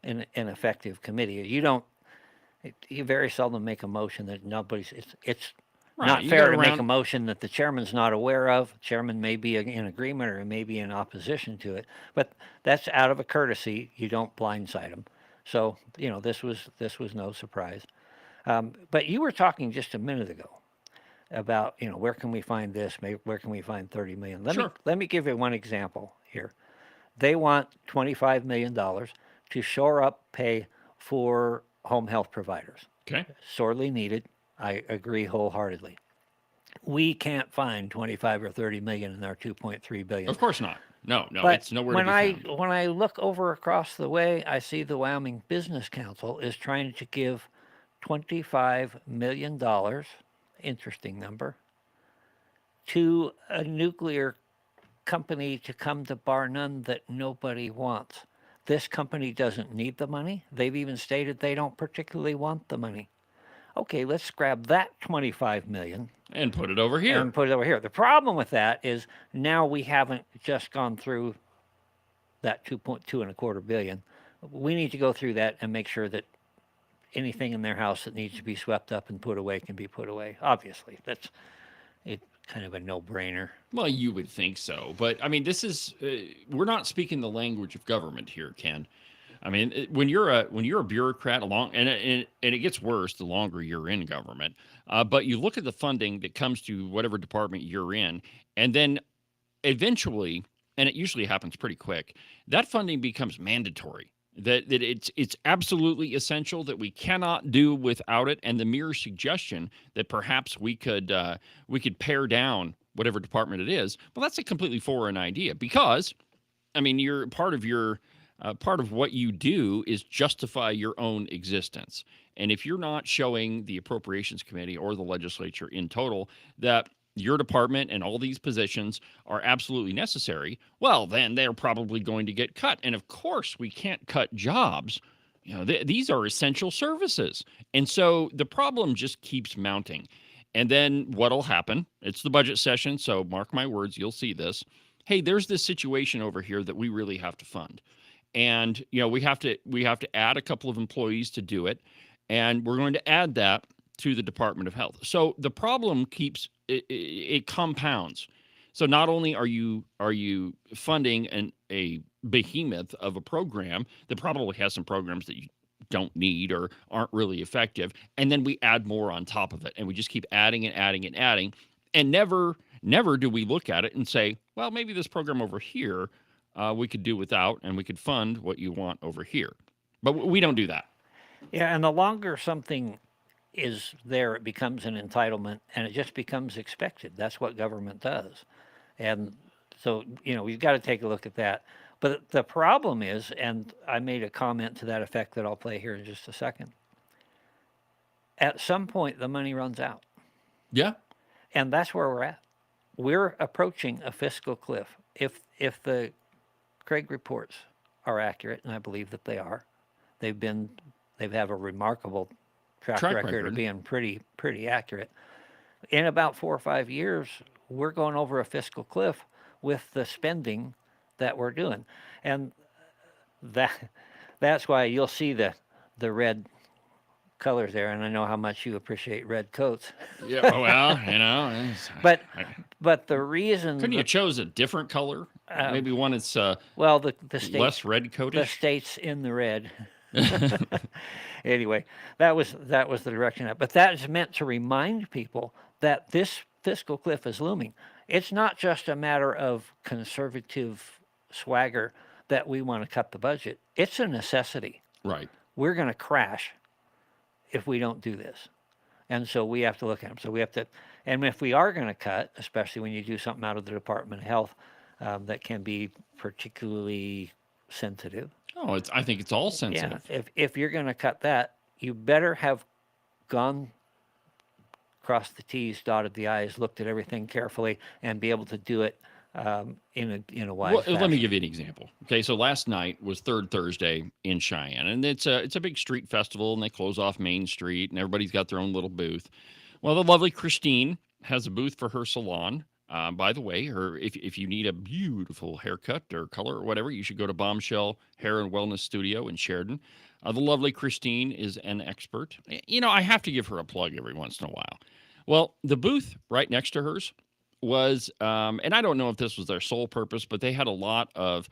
Speaker 4: an effective committee. You very seldom make a motion that nobody's, it's
Speaker 3: Right,
Speaker 4: not
Speaker 3: you
Speaker 4: fair
Speaker 3: go
Speaker 4: to make
Speaker 3: around-
Speaker 4: a motion that the chairman's not aware of. Chairman may be in agreement or may be in opposition to it, but that's out of a courtesy. You don't blindside them. So, this was no surprise. But you were talking just a minute ago about, where can we find this? Where can we find 30 million? Let me give you one example here. They want $25 million to shore up pay for home health providers.
Speaker 3: Okay.
Speaker 4: Sorely needed. I agree wholeheartedly. We can't find 25 or 30 million in our 2.3 billion.
Speaker 3: Of course not. No,
Speaker 4: But
Speaker 3: it's nowhere to be found.
Speaker 4: when I look over across the way, I see the Wyoming Business Council is trying to give $25 million, interesting number, to a nuclear company to come to Bar None that nobody wants. This company doesn't need the money. They've even stated they don't particularly want the money. Okay, let's grab that 25 million
Speaker 3: And put it over here.
Speaker 4: and put it over here. The problem with that is now we haven't just gone through that 2.225 billion. We need to go through that and make sure that anything in their house that needs to be swept up and put away can be put away. Obviously, that's kind of a no-brainer.
Speaker 3: Well, you would think so, but I mean, this is we're not speaking the language of government here, Ken. I mean, when you're a bureaucrat and it gets worse the longer you're in government. But you look at the funding that comes to whatever department you're in, and then eventually, and it usually happens pretty quick, that funding becomes mandatory. That it's absolutely essential, that we cannot do without it. And the mere suggestion that perhaps we could pare down whatever department it is, well, that's a completely foreign idea, because I mean, you're part of what you do is justify your own existence. And if you're not showing the Appropriations Committee or the legislature in total that your department and all these positions are absolutely necessary, well, then they're probably going to get cut. And of course, we can't cut jobs. These are essential services. And so the problem just keeps mounting. And then what'll happen? It's the budget session, so mark my words, you'll see this. Hey, there's this situation over here that we really have to fund. And we have to add a couple of employees to do it, and we're going to add that to the Department of Health. So the problem it compounds. So not only are you funding a behemoth of a program that probably has some programs that you don't need or aren't really effective, and then we add more on top of it, and we just keep adding and adding and adding, and never do we look at it and say, well, maybe this program over here we could do without, and we could fund what you want over here. But we don't do that.
Speaker 4: Yeah, and the longer something is there, it becomes an entitlement, and it just becomes expected. That's what government does. And so, we've got to take a look at that. But the problem is, and I made a comment to that effect that I'll play here in just a second, at some point the money runs out.
Speaker 3: Yeah.
Speaker 4: And that's where we're at. We're approaching a fiscal cliff. If the Craig reports are accurate, and I believe that they are, they have a remarkable track record of being pretty accurate. In about 4 or 5 years, we're going over a fiscal cliff with the spending that we're doing, and that's why you'll see the red colors there, and I know how much you appreciate red coats.
Speaker 3: Yeah, well,
Speaker 4: but the reason
Speaker 3: couldn't you chose a different color? Maybe one that's the states, less red coated.
Speaker 4: The states in the red. Anyway, that was the direction. But that is meant to remind people that this fiscal cliff is looming. It's not just a matter of conservative swagger that we want to cut the budget. It's a necessity.
Speaker 3: Right.
Speaker 4: We're going to crash if we don't do this. And so we have to look at them. So we have to, and if we are going to cut, especially when you do something out of the Department of Health that can be particularly sensitive.
Speaker 3: Oh, I think it's all sensitive.
Speaker 4: Yeah, if you're going to cut that, you better have gone across the T's, dotted the I's, looked at everything carefully, and be able to do it in a wise fashion.
Speaker 3: Let me give you an example. Okay, so last night was Third Thursday in Cheyenne, and it's a big street festival, and they close off Main Street, and everybody's got their own little booth. Well, the lovely Christine has a booth for her salon By the way, if you need a beautiful haircut or color or whatever, you should go to Bombshell Hair and Wellness Studio in Sheridan. The lovely Christine is an expert. I have to give her a plug every once in a while. Well, the booth right next to hers was, and I don't know if this was their sole purpose, but they had a lot of,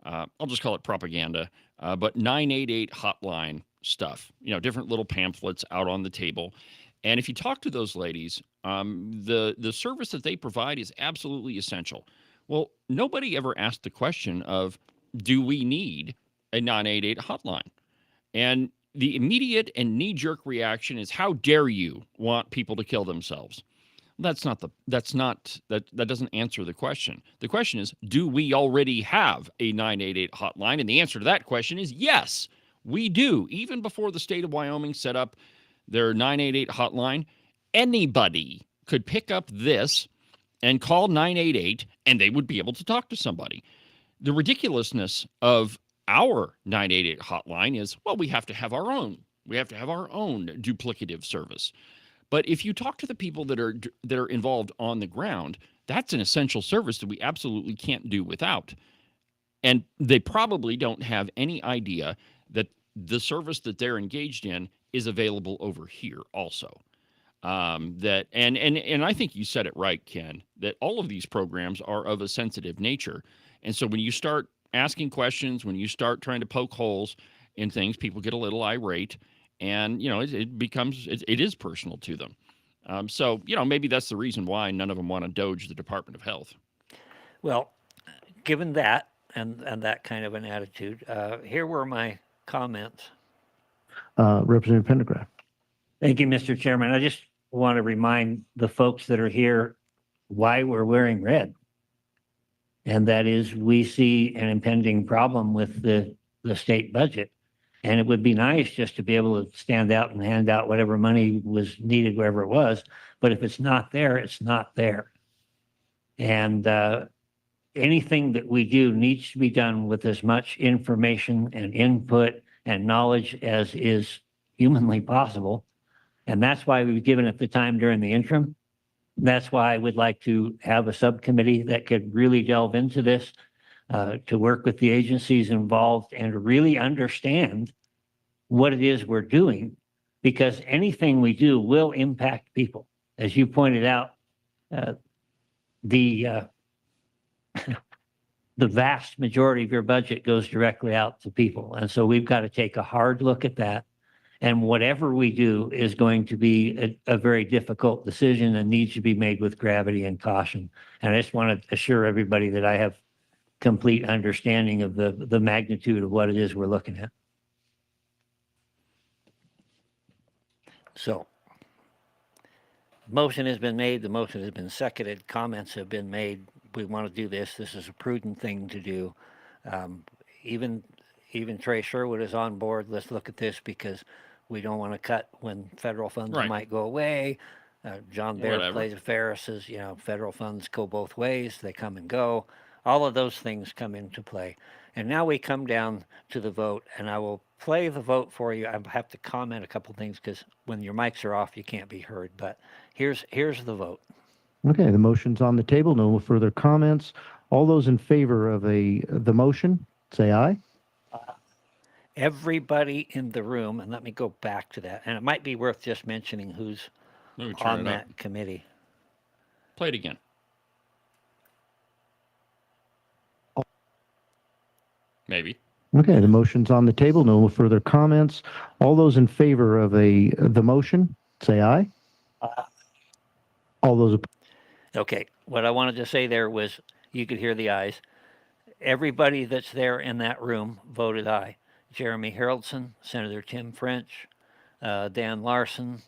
Speaker 3: I'll just call it propaganda, but 988 hotline stuff, different little pamphlets out on the table. And if you talk to those ladies, the service that they provide is absolutely essential. Well, nobody ever asked the question of, do we need a 988 hotline? And the immediate and knee-jerk reaction is, how dare you want people to kill themselves? That doesn't answer the question. The question is, do we already have a 988 hotline? And the answer to that question is yes, we do. Even before the state of Wyoming set up their 988 hotline, anybody could pick up this and call 988 and they would be able to talk to somebody. The ridiculousness of our 988 hotline is, well, we have to have our own. We have to have our own duplicative service. But if you talk to the people that are involved on the ground, that's an essential service that we absolutely can't do without. And they probably don't have any idea that the service that they're engaged in is available over here also. And I think you said it right, Ken, that all of these programs are of a sensitive nature. And so when you start asking questions, when you start trying to poke holes in things, people get a little irate. And, it is personal to them. So, maybe that's the reason why none of them want to doge the Department of Health.
Speaker 4: Well, given that and that kind of an attitude, here were my comments.
Speaker 5: Representative Pendergraft.
Speaker 4: Thank you, Mr. Chairman. I just want to remind the folks that are here why we're wearing red. And that is, we see an impending problem with the state budget. And it would be nice just to be able to stand out and hand out whatever money was needed wherever it was. But if it's not there, it's not there. And anything that we do needs to be done with as much information and input and knowledge as is humanly possible. And that's why we've given it the time during the interim. That's why I would like to have a subcommittee that could really delve into this, to work with the agencies involved and to really understand what it is we're doing, because anything we do will impact people. As you pointed out, the vast majority of your budget goes directly out to people. And so we've got to take a hard look at that. And whatever we do is going to be a very difficult decision and needs to be made with gravity and caution. And I just want to assure everybody that I have complete understanding of the magnitude of what it is we're looking at. So, motion has been made, the motion has been seconded, comments have been made. We want to do this. This is a prudent thing to do. Even Trey Sherwood is on board. Let's look at this because we don't want to cut when federal funds might go away. John Baer plays Ferris as, federal funds go both ways. They come and go. All of those things come into play. And now we come down to the vote, and I will play the vote for you. I have to comment a couple things because when your mics are off, you can't be heard. But here's the vote.
Speaker 5: Okay, the motion's on the table. No further comments. All those in favor of the motion, say aye.
Speaker 4: Everybody in the room, and let me go back to that. And it might be worth just mentioning who's on that committee.
Speaker 3: Play it again. Maybe.
Speaker 5: Okay, the motion's on the table. No further comments. All those in favor of the motion, say aye. All those.
Speaker 4: Okay, what I wanted to say there was you could hear the ayes. Everybody that's there in that room voted aye. Jeremy Haroldson, Senator Tim French, Dan Larson,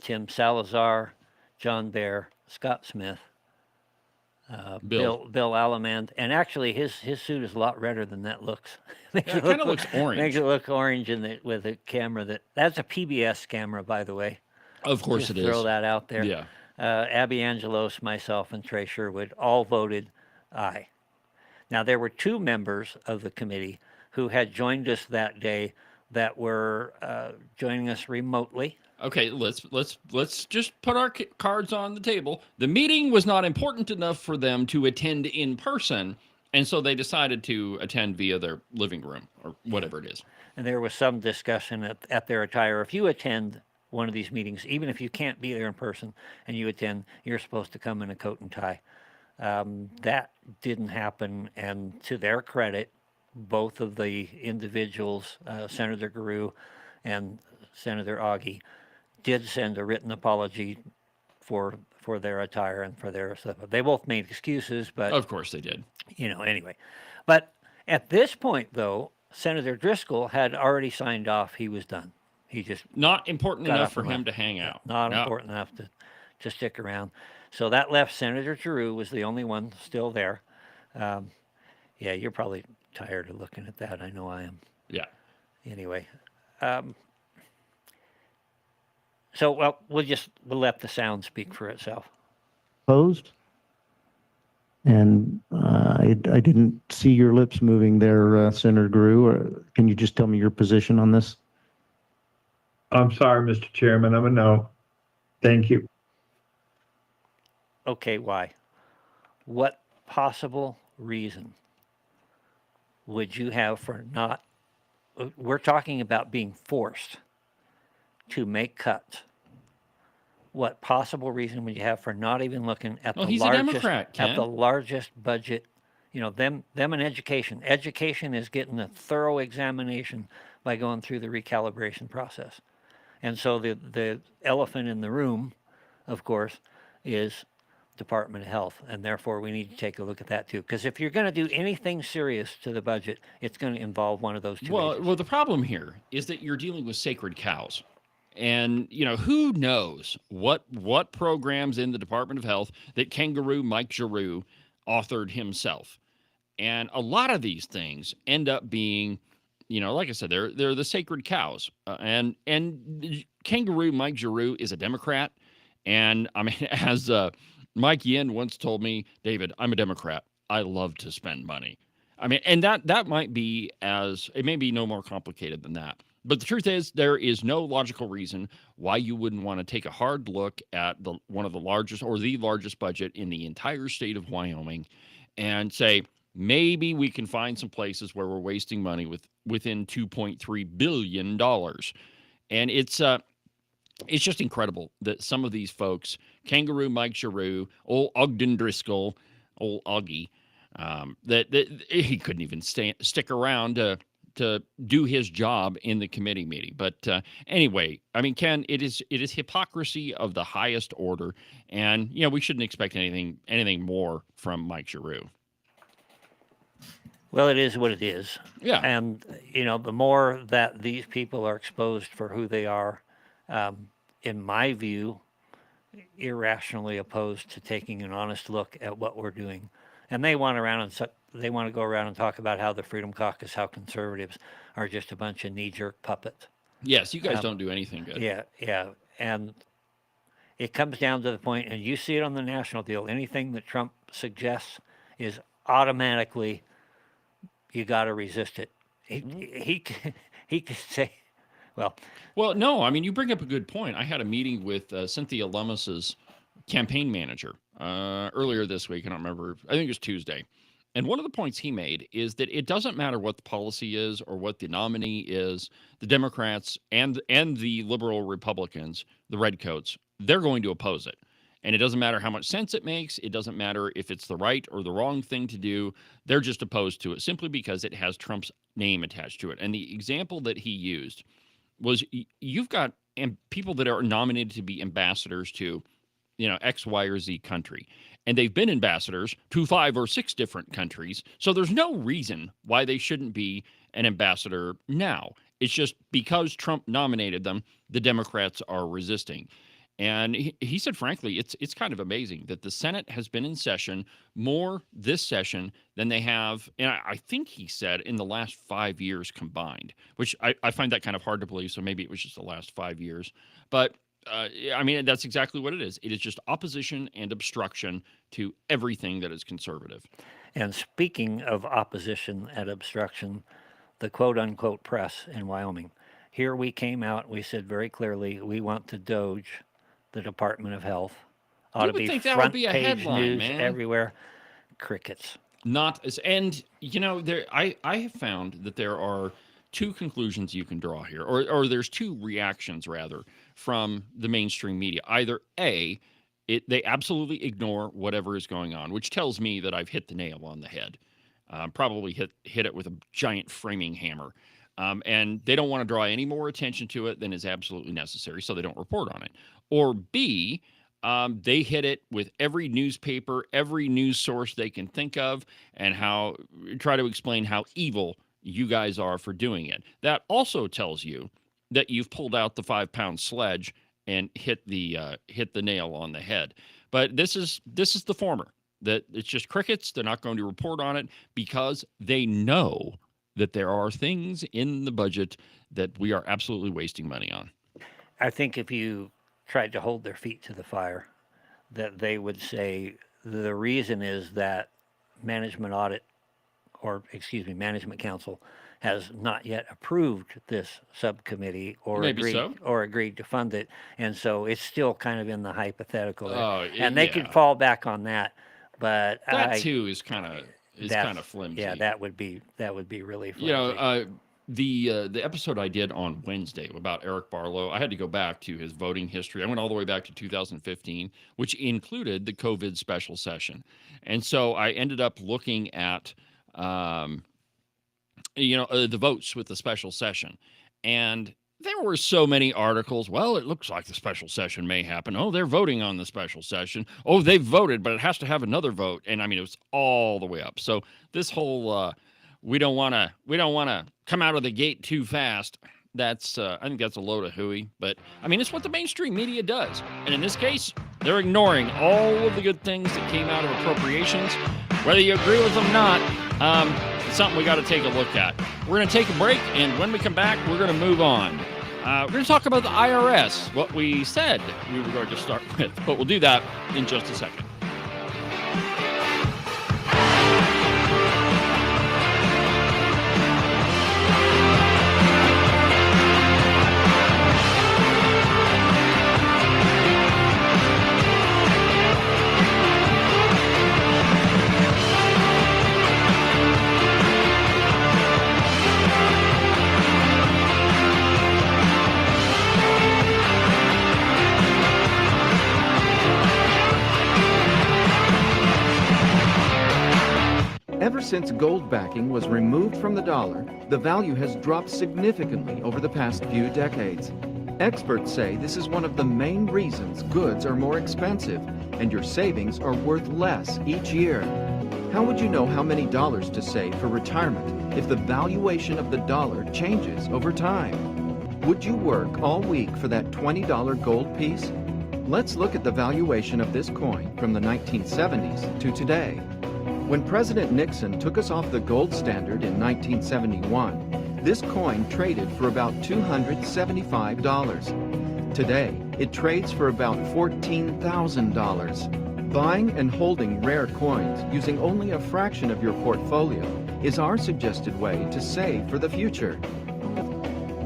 Speaker 4: Tim Salazar, John Baer, Scott Smith, Bill Alamand, and actually his suit is a lot redder than that looks.
Speaker 3: It kind of looks orange.
Speaker 4: Makes it look orange with a camera that's a PBS camera, by the way.
Speaker 3: Of course it is.
Speaker 4: Throw that out there.
Speaker 3: Yeah.
Speaker 4: Abby Angelos, myself, and Trey Sherwood all voted aye. Now there were two members of the committee who had joined us that day that were joining us remotely.
Speaker 3: Okay, let's just put our cards on the table. The meeting was not important enough for them to attend in person, and so they decided to attend via their living room or whatever it is.
Speaker 4: And there was some discussion at their attire. If you attend one of these meetings, even if you can't be there in person and you attend, you're supposed to come in a coat and tie. That didn't happen, and to their credit, both of the individuals, Senator Guru and Senator Augie, did send a written apology for their attire and for their stuff. They both made excuses, but
Speaker 3: Of course they did.
Speaker 4: Anyway. But at this point, though, Senator Driscoll had already signed off. He was done. He just
Speaker 3: Not important
Speaker 4: got
Speaker 3: enough
Speaker 4: up
Speaker 3: for
Speaker 4: and
Speaker 3: him
Speaker 4: left.
Speaker 3: to hang out.
Speaker 4: Not
Speaker 3: No.
Speaker 4: important enough to stick around. So that left Senator Giroux was the only one still there. Yeah, you're probably tired of looking at that. I know I am.
Speaker 3: Yeah.
Speaker 4: Anyway, so well, we'll let the sound speak for itself.
Speaker 5: Opposed? And I didn't see your lips moving there, Senator Gru. Or can you just tell me your position on this?
Speaker 9: I'm sorry, Mr. Chairman. I'm a no. Thank you.
Speaker 4: Okay, why? What possible reason would you have for not? We're talking about being forced to make cuts. What possible reason would you have for not even looking at
Speaker 3: Well,
Speaker 4: the
Speaker 3: he's a
Speaker 4: largest
Speaker 3: Democrat,
Speaker 4: at
Speaker 3: Ken.
Speaker 4: the largest budget? Them in education. Education is getting a thorough examination by going through the recalibration process. And so the elephant in the room, of course, is Department of Health, and therefore we need to take a look at that too. Because if you're going to do anything serious to the budget, it's going to involve one of those two.
Speaker 3: Well, the problem here is that you're dealing with sacred cows. And, who knows what programs in the Department of Health that Kangaroo Mike Giroux authored himself. And a lot of these things end up being, like I said, they're the sacred cows. And Kangaroo Mike Giroux is a Democrat. And I mean, as Mike Yin once told me, David, I'm a Democrat. I love to spend money. I mean, and that might be it may be no more complicated than that. But the truth is, there is no logical reason why you wouldn't want to take a hard look at one of the largest or the largest budget in the entire state of Wyoming and say, maybe we can find some places where we're wasting money within $2.3 billion. And it's just incredible that some of these folks, Kangaroo Mike Giroux, old Ogden Driscoll, old Augie, that he couldn't even stick around to do his job in the committee meeting. But anyway, I mean, Ken, it is hypocrisy of the highest order, and we shouldn't expect anything more from Mike Giroux.
Speaker 4: Well, it is what it is.
Speaker 3: Yeah.
Speaker 4: And the more that these people are exposed for who they are, in my view, irrationally opposed to taking an honest look at what we're doing. And they want to go around and talk about how the Freedom Caucus, how conservatives are just a bunch of knee-jerk puppets.
Speaker 3: Yes, you guys don't do anything good.
Speaker 4: Yeah. And it comes down to the point, and you see it on the national deal, anything that Trump suggests is automatically, you got to resist it. He could say, well,
Speaker 3: no, I mean, you bring up a good point. I had a meeting with Cynthia Lummis's campaign manager earlier this week. I don't remember. I think it was Tuesday. And one of the points he made is that it doesn't matter what the policy is or what the nominee is, the Democrats and the liberal Republicans, the redcoats, they're going to oppose it. And it doesn't matter how much sense it makes. It doesn't matter if it's the right or the wrong thing to do. They're just opposed to it simply because it has Trump's name attached to it. And the example that he used was you've got people that are nominated to be ambassadors to, X, Y, or Z country. And they've been ambassadors to 5 or 6 different countries. So there's no reason why they shouldn't be an ambassador now. It's just because Trump nominated them, the Democrats are resisting. And he said, frankly, it's kind of amazing that the Senate has been in session more this session than they have, and I think he said in the last 5 years combined, which I find that kind of hard to believe. So maybe it was just the last 5 years. But I mean, that's exactly what it is. It is just opposition and obstruction to everything that is conservative.
Speaker 4: And speaking of opposition and obstruction, the quote-unquote press in Wyoming Here we came out, we said very clearly, we want to doge the Department of Health. Ought to be front page news man. Everywhere. Crickets.
Speaker 3: Not as, and you know, I have found that there are two conclusions you can draw here, or there's two reactions rather from the mainstream media. Either A, they absolutely ignore whatever is going on, which tells me that I've hit the nail on the head. Probably hit it with a giant framing hammer. And they don't want to draw any more attention to it than is absolutely necessary, so they don't report on it. Or B, they hit it with every newspaper, every news source they can think of, and try to explain how evil you guys are for doing it. That also tells you that you've pulled out the 5-pound sledge and hit the nail on the head. But this is the former. That it's just crickets. They're not going to report on it because they know that there are things in the budget that we are absolutely wasting money on.
Speaker 4: I think if you tried to hold their feet to the fire, that they would say the reason is that management council has not yet approved this subcommittee or agreed to fund it, and so it's still kind of in the hypothetical. And they could fall back on that, but
Speaker 3: that too is kind of flimsy.
Speaker 4: Yeah, that would be really flimsy.
Speaker 3: You know, the episode I did on Wednesday about Eric Barlow, I had to go back to his voting history. I went all the way back to 2015, which included the COVID special session. And so I ended up looking at, the votes with the special session. And there were so many articles. Well, it looks like the special session may happen. Oh, they're voting on the special session. Oh, they've voted, but it has to have another vote. And I mean, it was all the way up. So this whole, we don't want to come out of the gate too fast. That's I think that's a load of hooey, but I mean, it's what the mainstream media does. And in this case, they're ignoring all of the good things that came out of appropriations. Whether you agree with them or not, it's something we got to take a look at. We're going to take a break, and when we come back, we're going to move on. We're going to talk about the IRS, what we said we were going to start with, but we'll do that in just a second.
Speaker 10: Ever since gold backing was removed from the dollar, the value has dropped significantly over the past few decades. Experts say this is one of the main reasons goods are more expensive and your savings are worth less each year. How would you know how many dollars to save for retirement if the valuation of the dollar changes over time? Would you work all week for that $20 gold piece? Let's look at the valuation of this coin from the 1970s to today. When President Nixon took us off the gold standard in 1971, this coin traded for about $275. Today, it trades for about $14,000. Buying and holding rare coins using only a fraction of your portfolio is our suggested way to save for the future.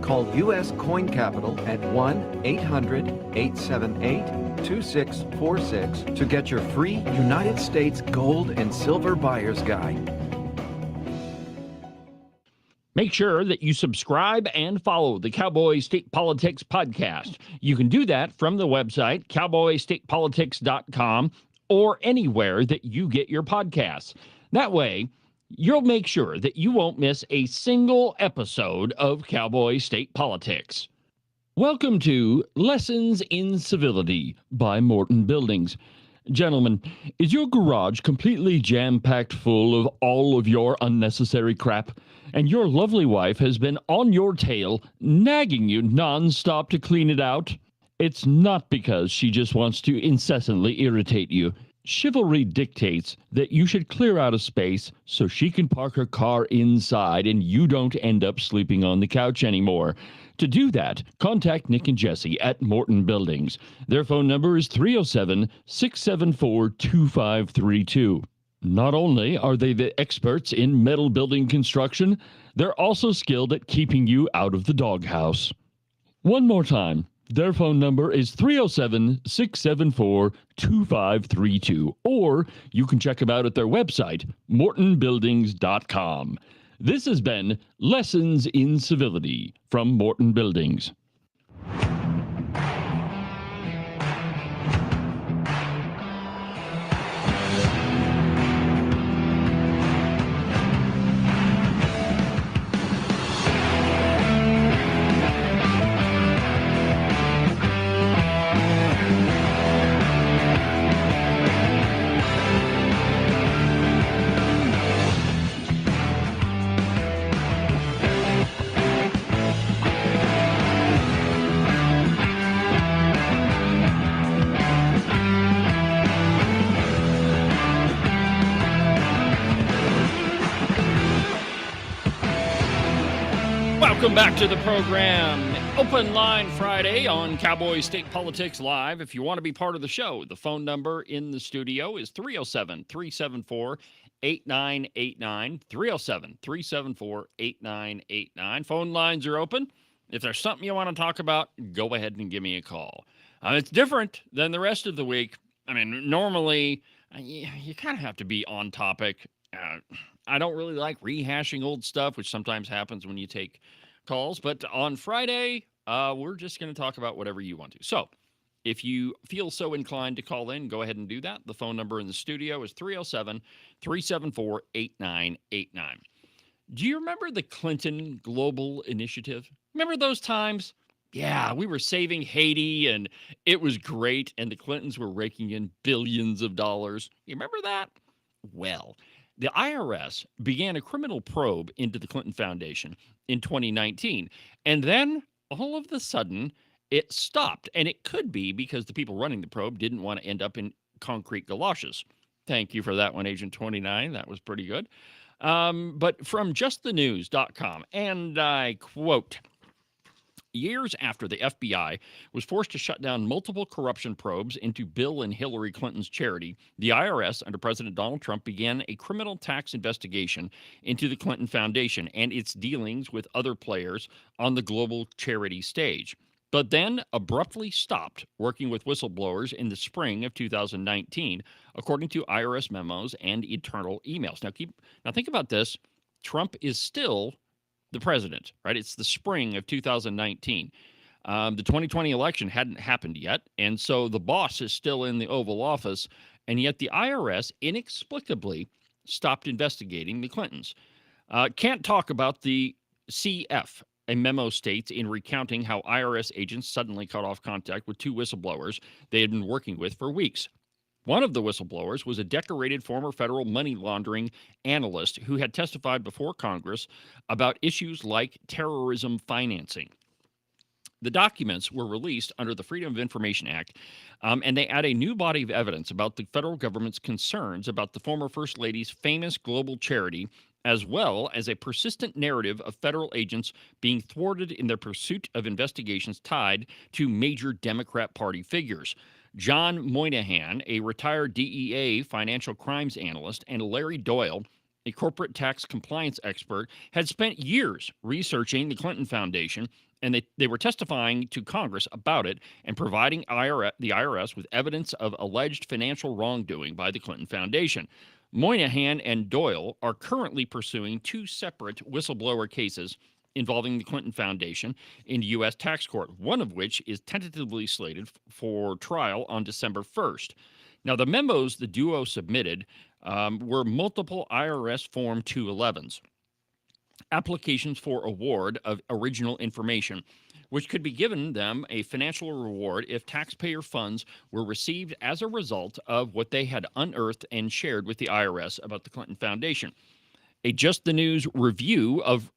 Speaker 10: Call U.S. Coin Capital at 1-800-878-2646 to get your free United States Gold and Silver Buyer's Guide.
Speaker 3: Make sure that you subscribe and follow the Cowboy State Politics podcast. You can do that from the website, cowboystatepolitics.com, or anywhere that you get your podcasts. That way, you'll make sure that you won't miss a single episode of Cowboy State Politics. Welcome to Lessons in Civility by Morton Buildings. Gentlemen, is your garage completely jam-packed full of all of your unnecessary crap? And your lovely wife has been on your tail, nagging you non-stop to clean it out? It's not because she just wants to incessantly irritate you. Chivalry dictates that you should clear out a space so she can park her car inside and you don't end up sleeping on the couch anymore. To do that, contact Nick and Jesse at Morton Buildings. Their phone number is 307-674-2532. Not only are they the experts in metal building construction, They're also skilled at keeping you out of the doghouse. One more time. Their phone number is 307-674-2532, or you can check them out at their website, mortonbuildings.com. This has been Lessons in Civility from Morton Buildings. Welcome back to the program. Open Line Friday on Cowboy State Politics Live. If you want to be part of the show, the phone number in the studio is 307-374-8989. 307-374-8989. Phone lines are open. If there's something you want to talk about, go ahead and give me a call. It's different than the rest of the week. I mean, normally, you kind of have to be on topic. I don't really like rehashing old stuff, which sometimes happens when you take calls. But on Friday, we're just going to talk about whatever you want to. So if you feel so inclined to call in, go ahead and do that. The phone number in the studio is 307-374-8989. Do you remember the Clinton Global Initiative? Remember those times? Yeah, we were saving Haiti, and it was great, and the Clintons were raking in billions of dollars. You remember that? Well, the IRS began a criminal probe into the Clinton Foundation in 2019, and then all of a sudden it stopped, and it could be because the people running the probe didn't want to end up in concrete galoshes. Thank you for that one, Agent 29. That was pretty good. But from justthenews.com, and I quote, years after the FBI was forced to shut down multiple corruption probes into Bill and Hillary Clinton's charity, the IRS under President Donald Trump began a criminal tax investigation into the Clinton Foundation and its dealings with other players on the global charity stage, but then abruptly stopped working with whistleblowers in the spring of 2019, according to IRS memos and internal emails. Now think about this. Trump is still the president, right? It's the spring of 2019. The 2020 election hadn't happened yet, and so the boss is still in the Oval Office, and yet the IRS inexplicably stopped investigating the Clintons. Can't talk about the CF, a memo states in recounting how IRS agents suddenly cut off contact with two whistleblowers they had been working with for weeks. One of the whistleblowers was a decorated former federal money laundering analyst who had testified before Congress about issues like terrorism financing. The documents were released under the Freedom of Information Act, and they add a new body of evidence about the federal government's concerns about the former First Lady's famous global charity, as well as a persistent narrative of federal agents being thwarted in their pursuit of investigations tied to major Democrat Party figures. John Moynihan, a retired DEA financial crimes analyst, and Larry Doyle, a corporate tax compliance expert, had spent years researching the Clinton Foundation, and they were testifying to Congress about it and providing the IRS with evidence of alleged financial wrongdoing by the Clinton Foundation. Moynihan and Doyle are currently pursuing two separate whistleblower cases involving the Clinton Foundation in U.S. tax court, one of which is tentatively slated for trial on December 1st. Now, the memos the duo submitted were multiple IRS Form 211s, applications for award of original information, which could be given them a financial reward if taxpayer funds were received as a result of what they had unearthed and shared with the IRS about the Clinton Foundation. A Just the News review of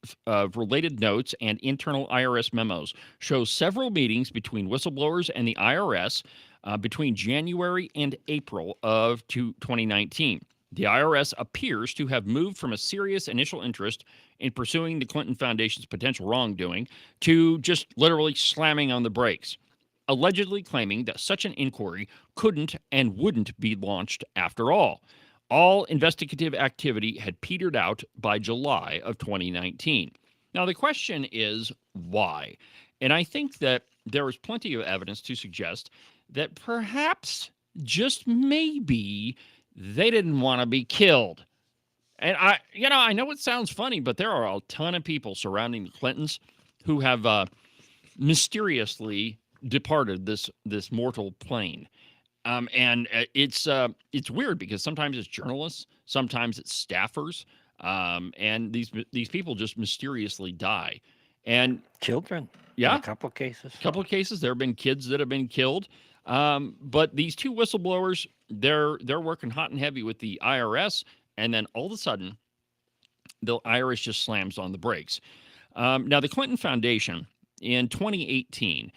Speaker 3: related notes and internal IRS memos shows several meetings between whistleblowers and the IRS between January and April of 2019. The IRS appears to have moved from a serious initial interest in pursuing the Clinton Foundation's potential wrongdoing to just literally slamming on the brakes, allegedly claiming that such an inquiry couldn't and wouldn't be launched after all. All investigative activity had petered out by July of 2019. Now, the question is why? And I think that there is plenty of evidence to suggest that perhaps, just maybe, they didn't want to be killed. And I know it sounds funny, but there are a ton of people surrounding the Clintons who have mysteriously departed this mortal plane. And it's weird because sometimes it's journalists, sometimes it's staffers, and these people just mysteriously die. And
Speaker 4: children,
Speaker 3: yeah,
Speaker 4: in a couple of cases.
Speaker 3: There have been kids that have been killed. But these two whistleblowers, they're working hot and heavy with the IRS, and then all of a sudden, the IRS just slams on the brakes. Now, the Clinton Foundation in 2018,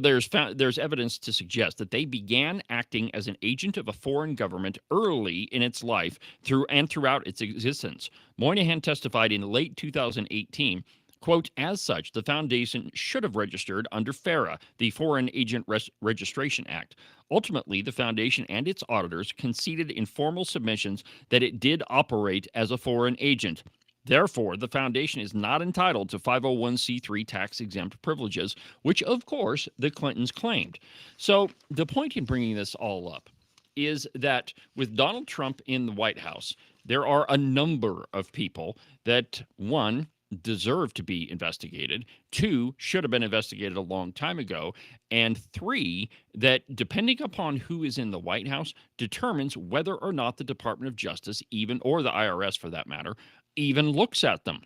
Speaker 3: there's evidence to suggest that they began acting as an agent of a foreign government early in its life throughout its existence. Moynihan testified in late 2018, quote, as such, the foundation should have registered under FARA, the Foreign Agent Registration Act. Ultimately, the foundation and its auditors conceded in formal submissions that it did operate as a foreign agent. Therefore, the foundation is not entitled to 501c3 tax-exempt privileges, which, of course, the Clintons claimed. So the point in bringing this all up is that with Donald Trump in the White House, there are a number of people that, one, deserve to be investigated, two, should have been investigated a long time ago, and three, that depending upon who is in the White House determines whether or not the Department of Justice, even, or the IRS for that matter, even looks at them.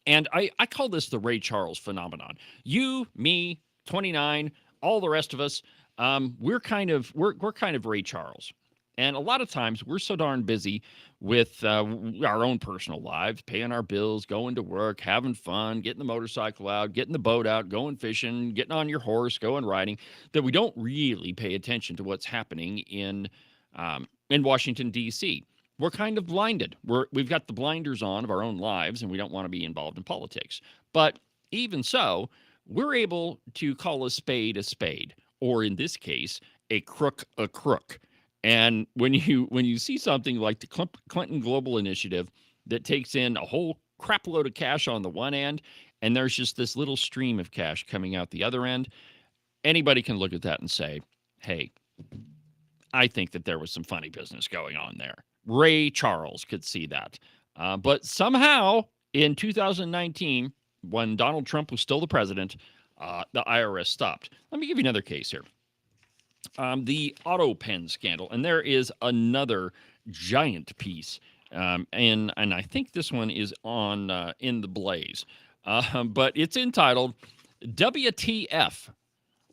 Speaker 3: And I call this the Ray Charles phenomenon. You, me, 29, all the rest of us, we're kind of Ray Charles. And a lot of times we're so darn busy with our own personal lives, paying our bills, going to work, having fun, getting the motorcycle out, getting the boat out, going fishing, getting on your horse, going riding, that we don't really pay attention to what's happening in Washington, D.C. We're kind of blinded. We've got the blinders on of our own lives, and we don't want to be involved in politics. But even so, we're able to call a spade, or in this case, a crook a crook. And when you see something like the Clinton Global Initiative that takes in a whole crap load of cash on the one end, and there's just this little stream of cash coming out the other end, anybody can look at that and say, hey, I think that there was some funny business going on there. Ray Charles could see that. But somehow in 2019, when Donald Trump was still the president, the IRS stopped. Let me give you another case here. The auto pen scandal, and there is another giant piece, and I think this one is on in the Blaze, but it's entitled WTF.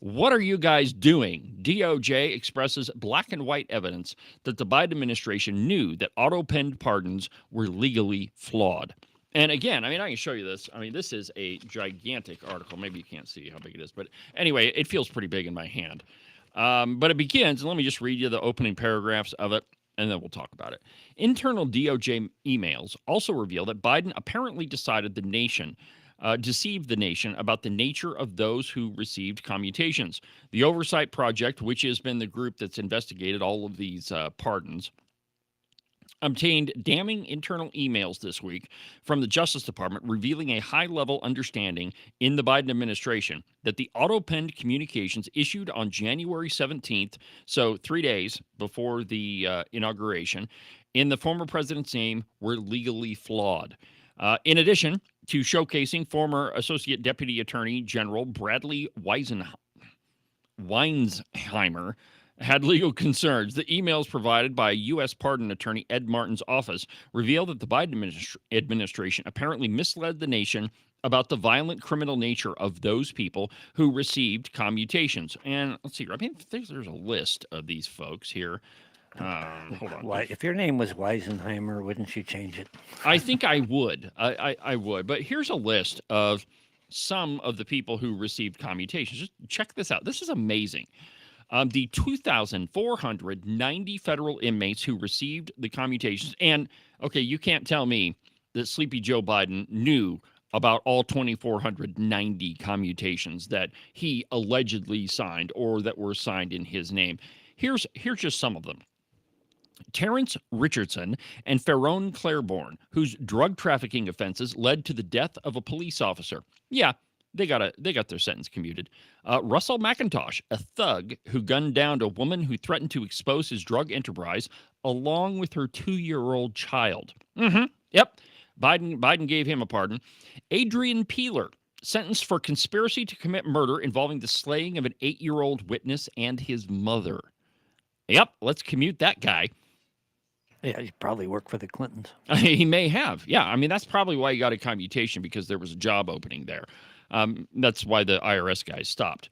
Speaker 3: What are you guys doing? DOJ expresses black and white evidence that the Biden administration knew that auto-penned pardons were legally flawed. And again, I can show you this. This is a gigantic article. Maybe you can't see how big it is, but anyway, it feels pretty big in my hand. But it begins, and let me just read you the opening paragraphs of it, and then we'll talk about it. Internal DOJ emails also reveal that Biden apparently decided deceived the nation about the nature of those who received commutations. The Oversight Project, which has been the group that's investigated all of these pardons, obtained damning internal emails this week from the Justice Department revealing a high-level understanding in the Biden administration that the auto-penned communications issued on January 17th, so 3 days before the inauguration, in the former president's name were legally flawed. In addition to showcasing former Associate Deputy Attorney General Bradley Weinsheimer had legal concerns. The emails provided by U.S. Pardon Attorney Ed Martin's office reveal that the Biden administration apparently misled the nation about the violent criminal nature of those people who received commutations. And let's see, there's a list of these folks here. Hold on.
Speaker 4: Why, if your name was Weisenheimer, wouldn't you change it?
Speaker 3: I think I would. I would. But here's a list of some of the people who received commutations. Just check this out. This is amazing. The 2,490 federal inmates who received the commutations. And, okay, you can't tell me that Sleepy Joe Biden knew about all 2,490 commutations that he allegedly signed or that were signed in his name. Here's just some of them. Terrence Richardson and Ferron Claiborne, whose drug trafficking offenses led to the death of a police officer. Yeah, they got their sentence commuted. Russell McIntosh, a thug who gunned down a woman who threatened to expose his drug enterprise, along with her 2-year-old child. Yep, Biden gave him a pardon. Adrian Peeler, sentenced for conspiracy to commit murder involving the slaying of an 8-year-old witness and his mother. Yep, let's commute that guy.
Speaker 4: Yeah, he probably worked for the Clintons.
Speaker 3: He may have. Yeah, I mean, that's probably why he got a commutation, because there was a job opening there. That's why the IRS guys stopped.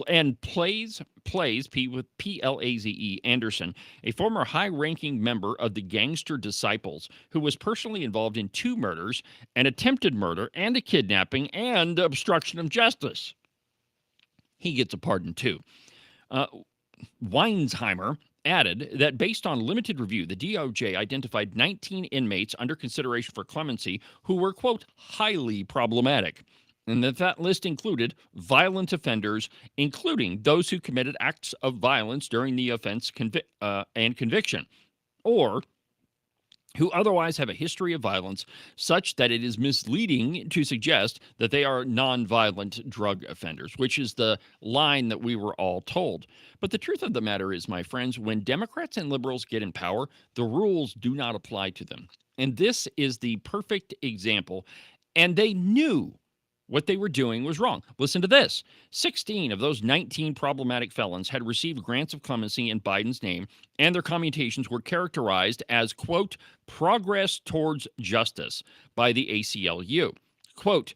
Speaker 3: And Plaze, with Plaze Anderson, a former high-ranking member of the Gangster Disciples, who was personally involved in 2 murders, an attempted murder, and a kidnapping, and obstruction of justice. He gets a pardon, too. Weinsheimer added that based on limited review, the DOJ identified 19 inmates under consideration for clemency who were, quote, highly problematic, and that list included violent offenders, including those who committed acts of violence during the offense and conviction, or who otherwise have a history of violence such that it is misleading to suggest that they are nonviolent drug offenders, which is the line that we were all told. But the truth of the matter is, my friends, when Democrats and liberals get in power, the rules do not apply to them. And this is the perfect example. And they knew what they were doing was wrong. Listen to this. 16 of those 19 problematic felons had received grants of clemency in Biden's name, and their commutations were characterized as, quote, progress towards justice by the ACLU. Quote,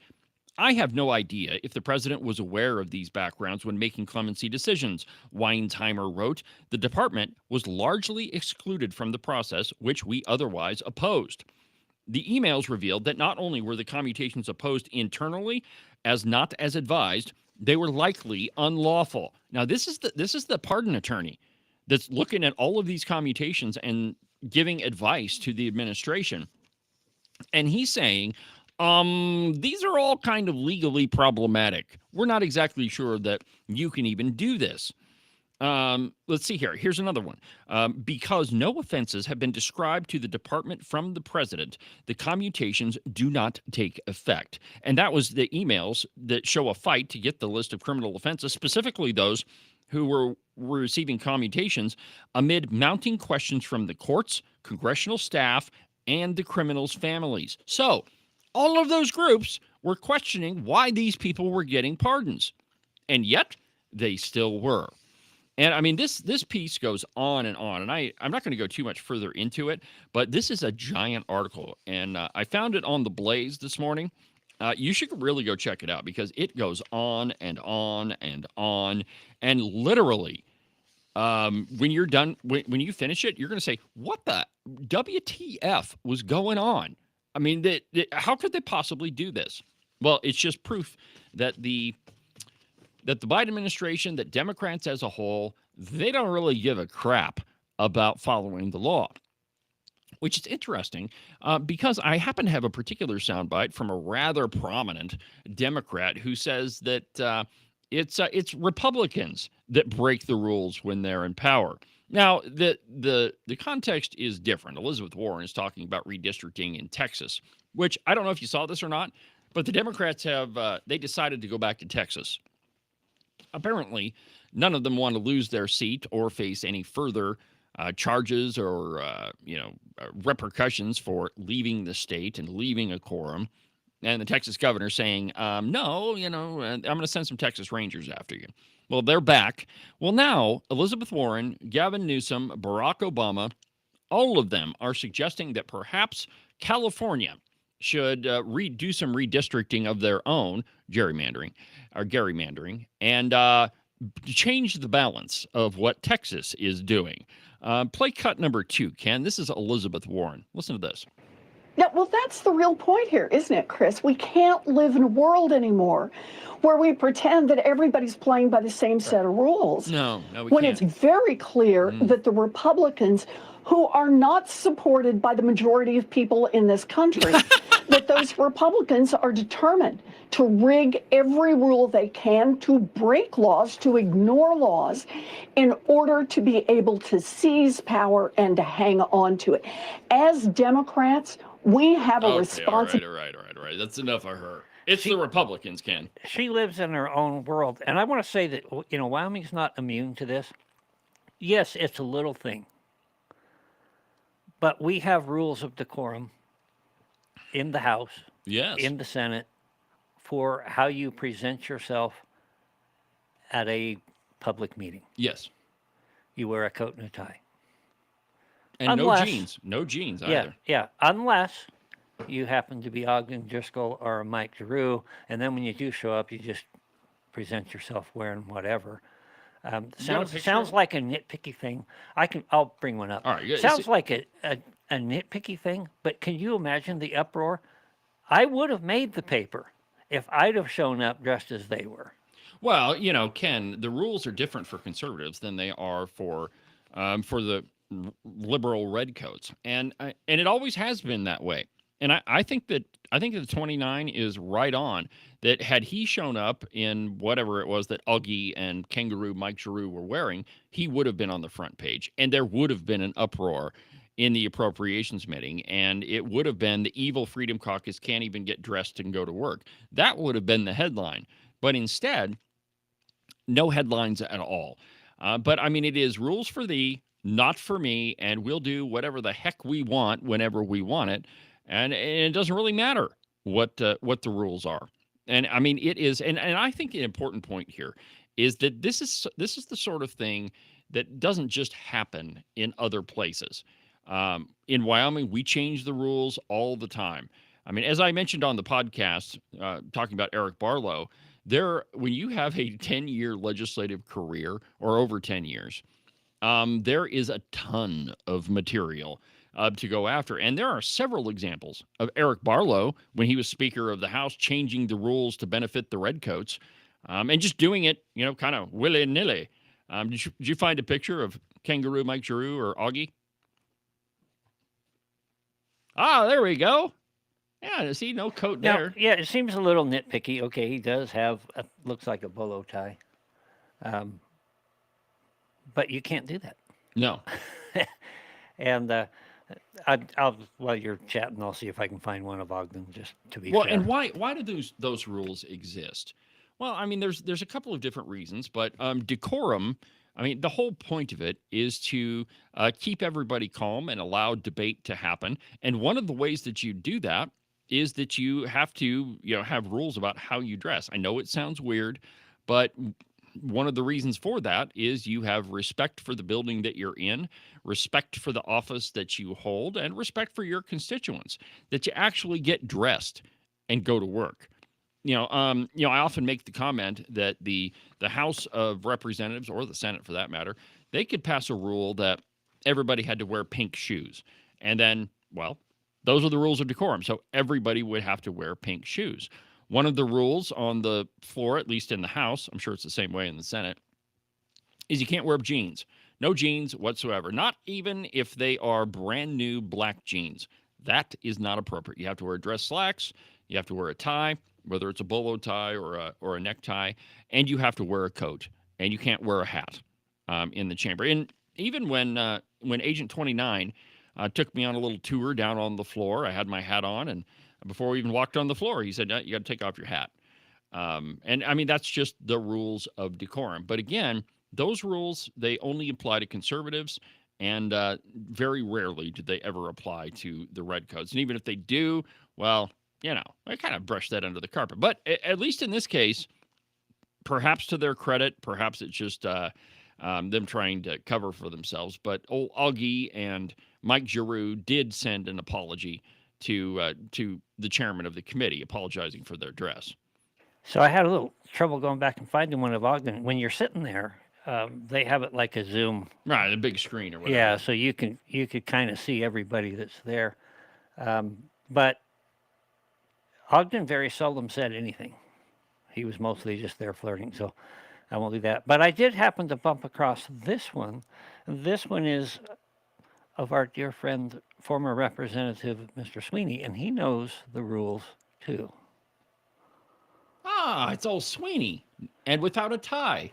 Speaker 3: I have no idea if the president was aware of these backgrounds when making clemency decisions, Weinsheimer wrote. The department was largely excluded from the process, which we otherwise opposed. The emails revealed that not only were the commutations opposed internally as not as advised, they were likely unlawful. Now, this is the pardon attorney that's looking at all of these commutations and giving advice to the administration. And he's saying, these are all kind of legally problematic. We're not exactly sure that you can even do this. Let's see here. Here's another one. Because no offenses have been described to the department from the president, the commutations do not take effect. And that was the emails that show a fight to get the list of criminal offenses, specifically those who were receiving commutations, amid mounting questions from the courts, congressional staff, and the criminals' families. So all of those groups were questioning why these people were getting pardons. And yet they still were. And I mean, this piece goes on, and I'm not going to go too much further into it, but this is a giant article, and I found it on The Blaze this morning. You should really go check it out, because it goes on and on and on, and literally, when you're done, when you finish it, you're going to say, what the WTF was going on? I mean, how could they possibly do this? Well, it's just proof that the Biden administration, that Democrats as a whole, they don't really give a crap about following the law, which is interesting because I happen to have a particular soundbite from a rather prominent Democrat who says that it's Republicans that break the rules when they're in power. Now, the context is different. Elizabeth Warren is talking about redistricting in Texas, which I don't know if you saw this or not, but the Democrats have they decided to go back to Texas. Apparently, none of them want to lose their seat or face any further charges or repercussions for leaving the state and leaving a quorum. And the Texas governor saying, no, I'm going to send some Texas Rangers after you. Well, they're back. Well, now Elizabeth Warren, Gavin Newsom, Barack Obama, all of them are suggesting that perhaps California should do some redistricting of their own, gerrymandering, and change the balance of what Texas is doing. Play cut number 2, Ken. This is Elizabeth Warren. Listen to this.
Speaker 11: Yeah, well, that's the real point here, isn't it, Chris? We can't live in a world anymore where we pretend that everybody's playing by the same set of rules.
Speaker 3: No, we
Speaker 11: when
Speaker 3: can't.
Speaker 11: It's very clear that the Republicans, who are not supported by the majority of people in this country, that those Republicans are determined to rig every rule they can, to break laws, to ignore laws, in order to be able to seize power and to hang on to it. As Democrats, we have a responsibility.
Speaker 3: All right. That's enough of her. It's the Republicans, Ken.
Speaker 4: She lives in her own world. And I want to say that, Wyoming's not immune to this. Yes, it's a little thing. But we have rules of decorum in the House, in the Senate, for how you present yourself at a public meeting.
Speaker 3: Yes.
Speaker 4: You wear a coat and a tie.
Speaker 3: And no jeans. No jeans either.
Speaker 4: Yeah. Unless you happen to be Ogden Driscoll or Mike Giroux, and then when you do show up, you just present yourself wearing whatever. Sounds like a nitpicky thing. I'll bring one up.
Speaker 3: All right.
Speaker 4: Sounds like a nitpicky thing, but can you imagine the uproar? I would have made the paper if I'd have shown up dressed as they were.
Speaker 3: Well, Ken, the rules are different for conservatives than they are for the liberal redcoats, and it always has been that way. And I think that the 29 is right on. That had he shown up in whatever it was that Augie and Kangaroo Mike Giroux were wearing, he would have been on the front page, and there would have been an uproar in the appropriations meeting, and it would have been the evil Freedom Caucus can't even get dressed and go to work. That would have been the headline. But instead, no headlines at all. But I mean, it is rules for thee, not for me, and we'll do whatever the heck we want whenever we want it. And it doesn't really matter what the rules are. And I mean, it is, and I think an important point here is that this is the sort of thing that doesn't just happen in other places. In Wyoming, we change the rules all the time. I mean, as I mentioned on the podcast, talking about Eric Barlow, when you have a 10-year legislative career or over 10 years, there is a ton of material to go after. And there are several examples of Eric Barlow, when he was Speaker of the House, changing the rules to benefit the redcoats, and just doing it, kind of willy-nilly. Did you find a picture of Kangaroo Mike Giroux or Augie? Ah, there we go. Yeah, see, no coat there.
Speaker 4: Yeah, it seems a little nitpicky. Okay, he does have, looks like a bolo tie. But you can't do that.
Speaker 3: No.
Speaker 4: And I'll while you're chatting, I'll see if I can find one of Ogden just to be
Speaker 3: fair.
Speaker 4: Well,
Speaker 3: and why do those rules exist? Well, I mean, there's a couple of different reasons, but decorum, I mean, the whole point of it is to keep everybody calm and allow debate to happen. And one of the ways that you do that is that you have to, have rules about how you dress. I know it sounds weird, but one of the reasons for that is you have respect for the building that you're in, respect for the office that you hold, and respect for your constituents, that you actually get dressed and go to work. I often make the comment that the House of Representatives, or the Senate for that matter, they could pass a rule that everybody had to wear pink shoes. And then, well, those are the rules of decorum. So everybody would have to wear pink shoes. One of the rules on the floor, at least in the House, I'm sure it's the same way in the Senate, is you can't wear jeans. No jeans whatsoever. Not even if they are brand new black jeans. That is not appropriate. You have to wear dress slacks. You have to wear a tie, whether it's a bolo tie or a necktie, and you have to wear a coat. And you can't wear a hat in the chamber. And even when Agent 29 took me on a little tour down on the floor, I had my hat on, and before we even walked on the floor, he said, you got to take off your hat. And I mean, that's just the rules of decorum. But again, those rules, they only apply to conservatives, and very rarely do they ever apply to the redcoats. And even if they do, well, I kind of brush that under the carpet. But at least in this case, perhaps to their credit, perhaps it's just them trying to cover for themselves. But old Augie and Mike Giroux did send an apology to the chairman of the committee, apologizing for their dress.
Speaker 4: So I had a little trouble going back and finding one of Ogden. When you're sitting there, they have it like a Zoom.
Speaker 3: Right, a big screen or whatever.
Speaker 4: Yeah, so you could kind of see everybody that's there. But Ogden very seldom said anything. He was mostly just there flirting, so I won't do that. But I did happen to bump across this one. This one is of our dear friend, former Representative Mr. Sweeney, and he knows the rules too.
Speaker 3: Ah, it's old Sweeney, and without a tie.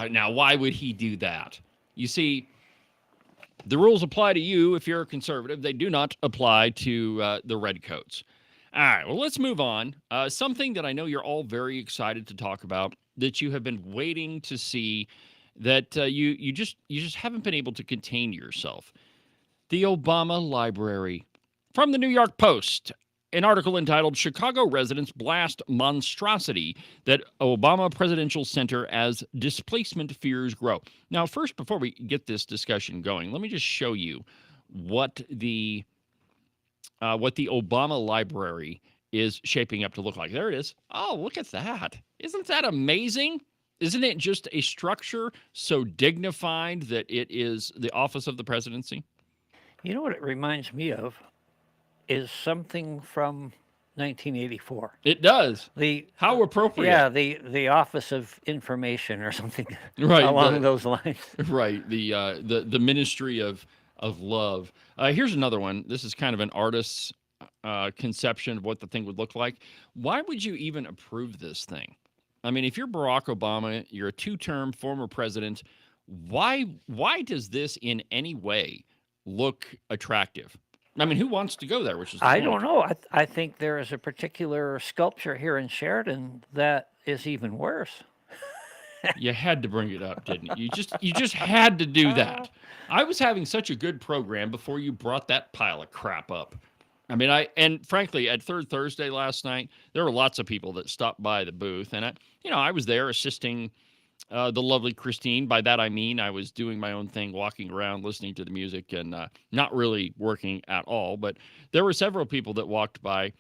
Speaker 3: Now, why would he do that? You see, the rules apply to you if you're a conservative. They do not apply to the redcoats. All right, well, let's move on. Something that I know you're all very excited to talk about, that you have been waiting to see, that you just haven't been able to contain yourself. The Obama Library. From the New York Post, an article entitled "Chicago Residents Blast Monstrosity That Obama Presidential Center as Displacement Fears Grow." Now, first, before we get this discussion going, let me just show you what the Obama Library is shaping up to look like. There it is. Oh, look at that. Isn't that amazing? Isn't it just a structure so dignified that it is the office of the presidency?
Speaker 4: You know what it reminds me of is something from 1984.
Speaker 3: It does. How appropriate.
Speaker 4: Yeah, the Office of Information or something
Speaker 3: right,
Speaker 4: along those lines.
Speaker 3: Right, the Ministry of Love. Here's another one. This is kind of an artist's conception of what the thing would look like. Why would you even approve this thing? I mean, if you're Barack Obama, you're a two-term former president, why does this in any way look attractive? I mean, who wants to go there? Which is
Speaker 4: I don't know. I think there is a particular sculpture here in Sheridan that is even worse.
Speaker 3: You had to bring it up, didn't you? You just had to do that. I was having such a good program before you brought that pile of crap up. I mean, and frankly, at Third Thursday last night, there were lots of people that stopped by the booth, and I was there assisting the lovely Christine. By that I mean I was doing my own thing, walking around, listening to the music, and not really working at all. But there were several people that walked by,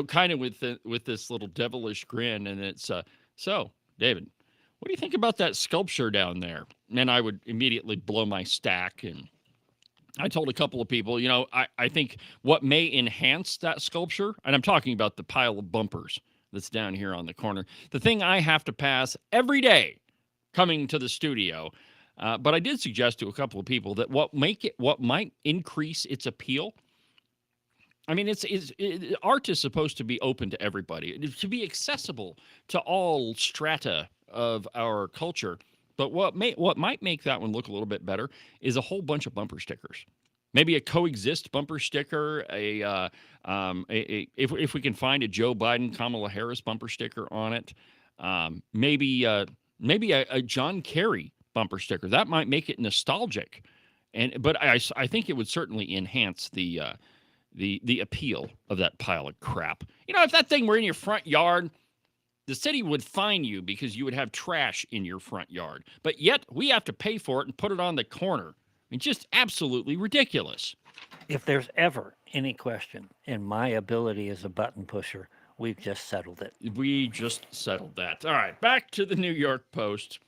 Speaker 3: kind of with this little devilish grin, and it's so, David, what do you think about that sculpture down there? And I would immediately blow my stack, and I told a couple of people, I think what may enhance that sculpture, and I'm talking about the pile of bumpers that's down here on the corner, the thing I have to pass every day coming to the studio. But I did suggest to a couple of people that what might increase its appeal. I mean, art is supposed to be open to everybody, to be accessible to all strata of our culture. But what might make that one look a little bit better is a whole bunch of bumper stickers. Maybe a coexist bumper sticker, if we can find a Joe Biden, Kamala Harris bumper sticker on it, maybe a John Kerry bumper sticker. That might make it nostalgic, but I think it would certainly enhance the appeal of that pile of crap. If that thing were in your front yard, the city would fine you because you would have trash in your front yard. But yet we have to pay for it and put it on the corner. I mean, just absolutely ridiculous.
Speaker 4: If there's ever any question in my ability as a button pusher, we've just settled it.
Speaker 3: We just settled that. All right, back to the New York Post.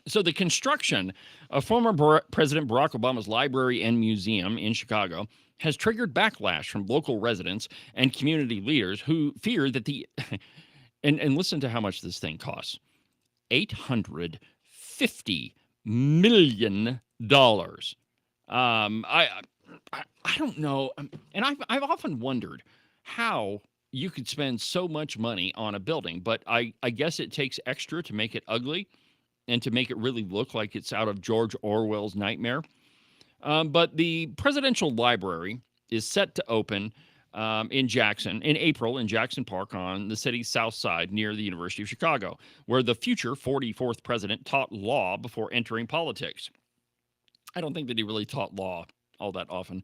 Speaker 3: So the construction of former President Barack Obama's library and museum in Chicago has triggered backlash from local residents and community leaders who fear that and listen to how much this thing costs. $850 million. I don't know. And I've often wondered how you could spend so much money on a building, but I guess it takes extra to make it ugly and to make it really look like it's out of George Orwell's nightmare. But the presidential library is set to open in April in Jackson Park on the city's south side near the University of Chicago, where the future 44th president taught law before entering politics. I don't think that he really taught law all that often,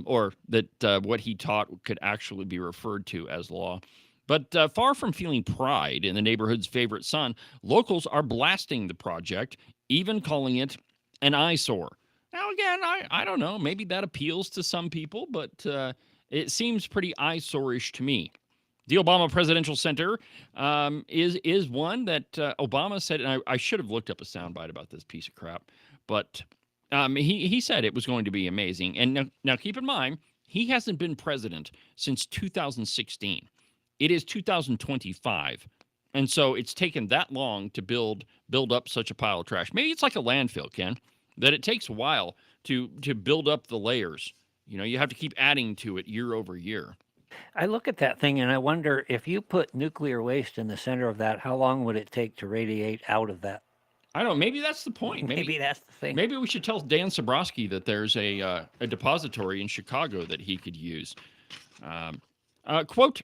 Speaker 3: or that what he taught could actually be referred to as law. But far from feeling pride in the neighborhood's favorite son, locals are blasting the project, even calling it an eyesore. Now, again, I don't know. Maybe that appeals to some people, but it seems pretty eyesore-ish to me. The Obama Presidential Center is one that Obama said, and I should have looked up a soundbite about this piece of crap, but he said it was going to be amazing. And now keep in mind, he hasn't been president since 2016. It is 2025. And so it's taken that long to build up such a pile of trash. Maybe it's like a landfill, Ken, that it takes a while to build up the layers. You have to keep adding to it year over year.
Speaker 4: I look at that thing and I wonder if you put nuclear waste in the center of that, how long would it take to radiate out of that?
Speaker 3: I don't know. Maybe that's the point.
Speaker 4: Maybe that's the thing.
Speaker 3: Maybe we should tell Dan Sabrowski that there's a depository in Chicago that he could use. Quote,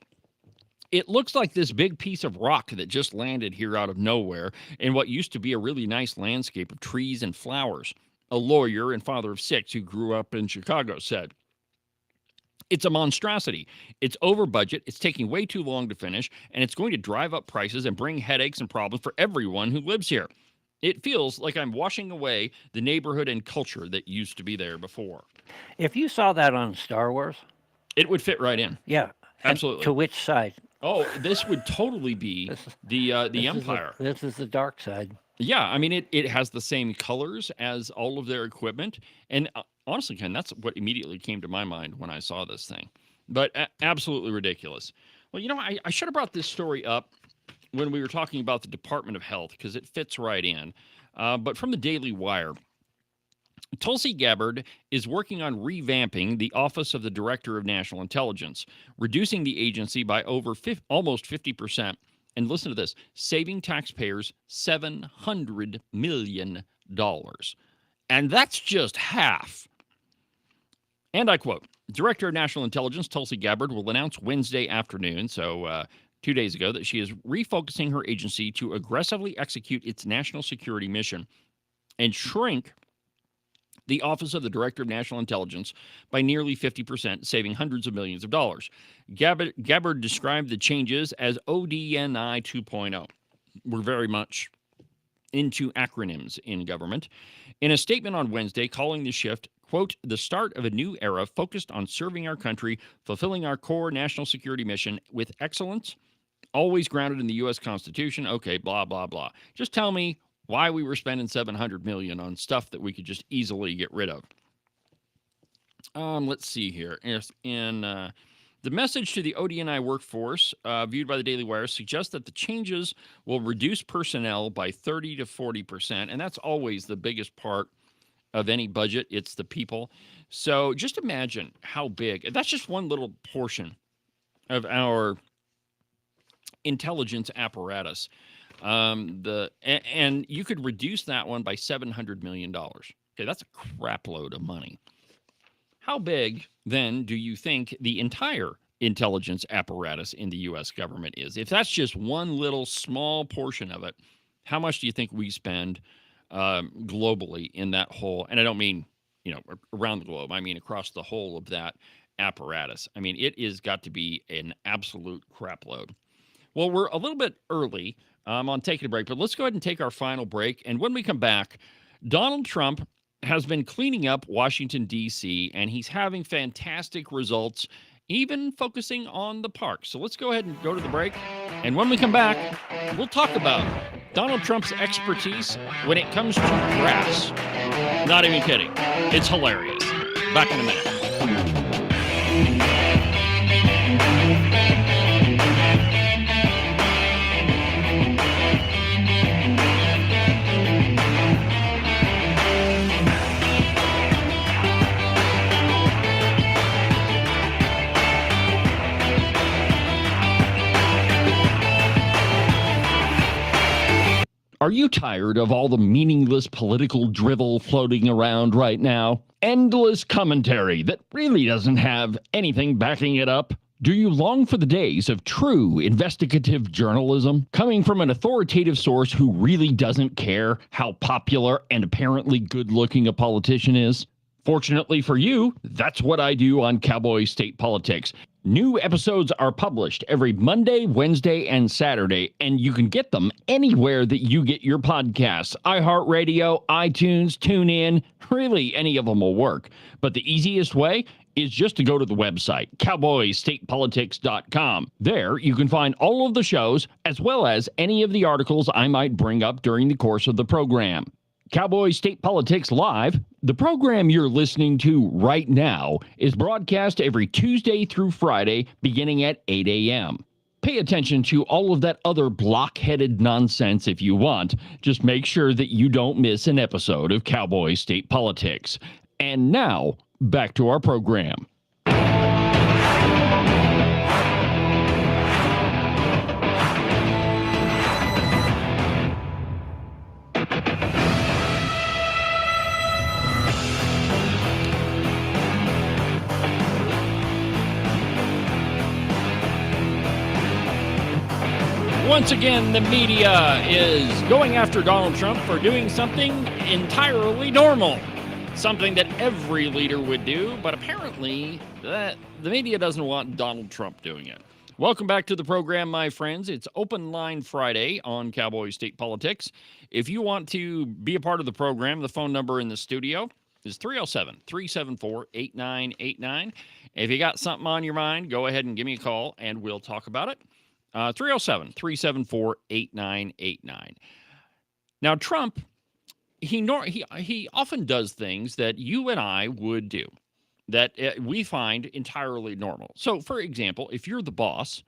Speaker 3: "It looks like this big piece of rock that just landed here out of nowhere in what used to be a really nice landscape of trees and flowers," a lawyer and father of 6 who grew up in Chicago said. "It's a monstrosity. It's over budget, it's taking way too long to finish, and it's going to drive up prices and bring headaches and problems for everyone who lives here. It feels like I'm washing away the neighborhood and culture that used to be there before."
Speaker 4: If you saw that on Star Wars,
Speaker 3: it would fit right in.
Speaker 4: Yeah,
Speaker 3: absolutely.
Speaker 4: To which side?
Speaker 3: Oh, this would totally be the Empire.
Speaker 4: This is the dark side.
Speaker 3: Yeah, I mean, it has the same colors as all of their equipment. And honestly, Ken, that's what immediately came to my mind when I saw this thing. But absolutely ridiculous. Well, I should have brought this story up when we were talking about the Department of Health, because it fits right in. But from the Daily Wire, Tulsi Gabbard is working on revamping the Office of the Director of National Intelligence, reducing the agency by almost 50%. And listen to this, saving taxpayers $700 million. And that's just half. And I quote, "Director of National Intelligence Tulsi Gabbard will announce Wednesday afternoon," so 2 days ago, "that she is refocusing her agency to aggressively execute its national security mission and shrink the Office of the Director of National Intelligence by nearly 50%, saving hundreds of millions of dollars. Gabbard described the changes as ODNI 2.0. We're very much into acronyms in government. In a statement on Wednesday calling the shift, quote, "the start of a new era focused on serving our country, fulfilling our core national security mission with excellence, always grounded in the U.S. Constitution." Okay, blah, blah, blah. Just tell me why we were spending $700 million on stuff that we could just easily get rid of. Let's see here. The message to the ODNI workforce, viewed by the Daily Wire, suggests that the changes will reduce personnel by 30 to 40%, and that's always the biggest part of any budget. It's the people. So just imagine how big. That's just one little portion of our intelligence apparatus. And you could reduce that one by $700 million. Okay, that's a crap load of money. How big, then, do you think the entire intelligence apparatus in the U.S. government is? If that's just one little small portion of it, how much do you think we spend globally in that whole, and I don't mean, around the globe, I mean across the whole of that apparatus. I mean, it has got to be an absolute crap load. Well, we're a little bit early on taking a break, but let's go ahead and take our final break. And when we come back, Donald Trump has been cleaning up Washington, D.C., and he's having fantastic results, even focusing on the parks. So let's go ahead and go to the break. And when we come back, we'll talk about Donald Trump's expertise when it comes to grass. Not even kidding. It's hilarious. Back in a minute. Are you tired of all the meaningless political drivel floating around right now? Endless commentary that really doesn't have anything backing it up? Do you long for the days of true investigative journalism coming from an authoritative source who really doesn't care how popular and apparently good-looking a politician is? Fortunately for you, that's what I do on Cowboy State Politics. New episodes are published every Monday, Wednesday, and Saturday, and you can get them anywhere that you get your podcasts. iHeartRadio, iTunes, TuneIn, really any of them will work. But the easiest way is just to go to the website, cowboystatepolitics.com. There, you can find all of the shows, as well as any of the articles I might bring up during the course of the program. Cowboy State Politics Live, the program you're listening to right now, is broadcast every Tuesday through Friday, beginning at 8 a.m. Pay attention to all of that other block-headed nonsense if you want. Just make sure that you don't miss an episode of Cowboy State Politics. And now, back to our program. Once again, the media is going after Donald Trump for doing something entirely normal, something that every leader would do, but apparently the media doesn't want Donald Trump doing it. Welcome back to the program, my friends. It's Open Line Friday on Cowboy State Politics. If you want to be a part of the program, the phone number in the studio is 307-374-8989. If you got something on your mind, go ahead and give me a call, and we'll talk about it. 307-374-8989. Now, Trump, he often does things that you and I would do that we find entirely normal. So, for example, if you're the boss,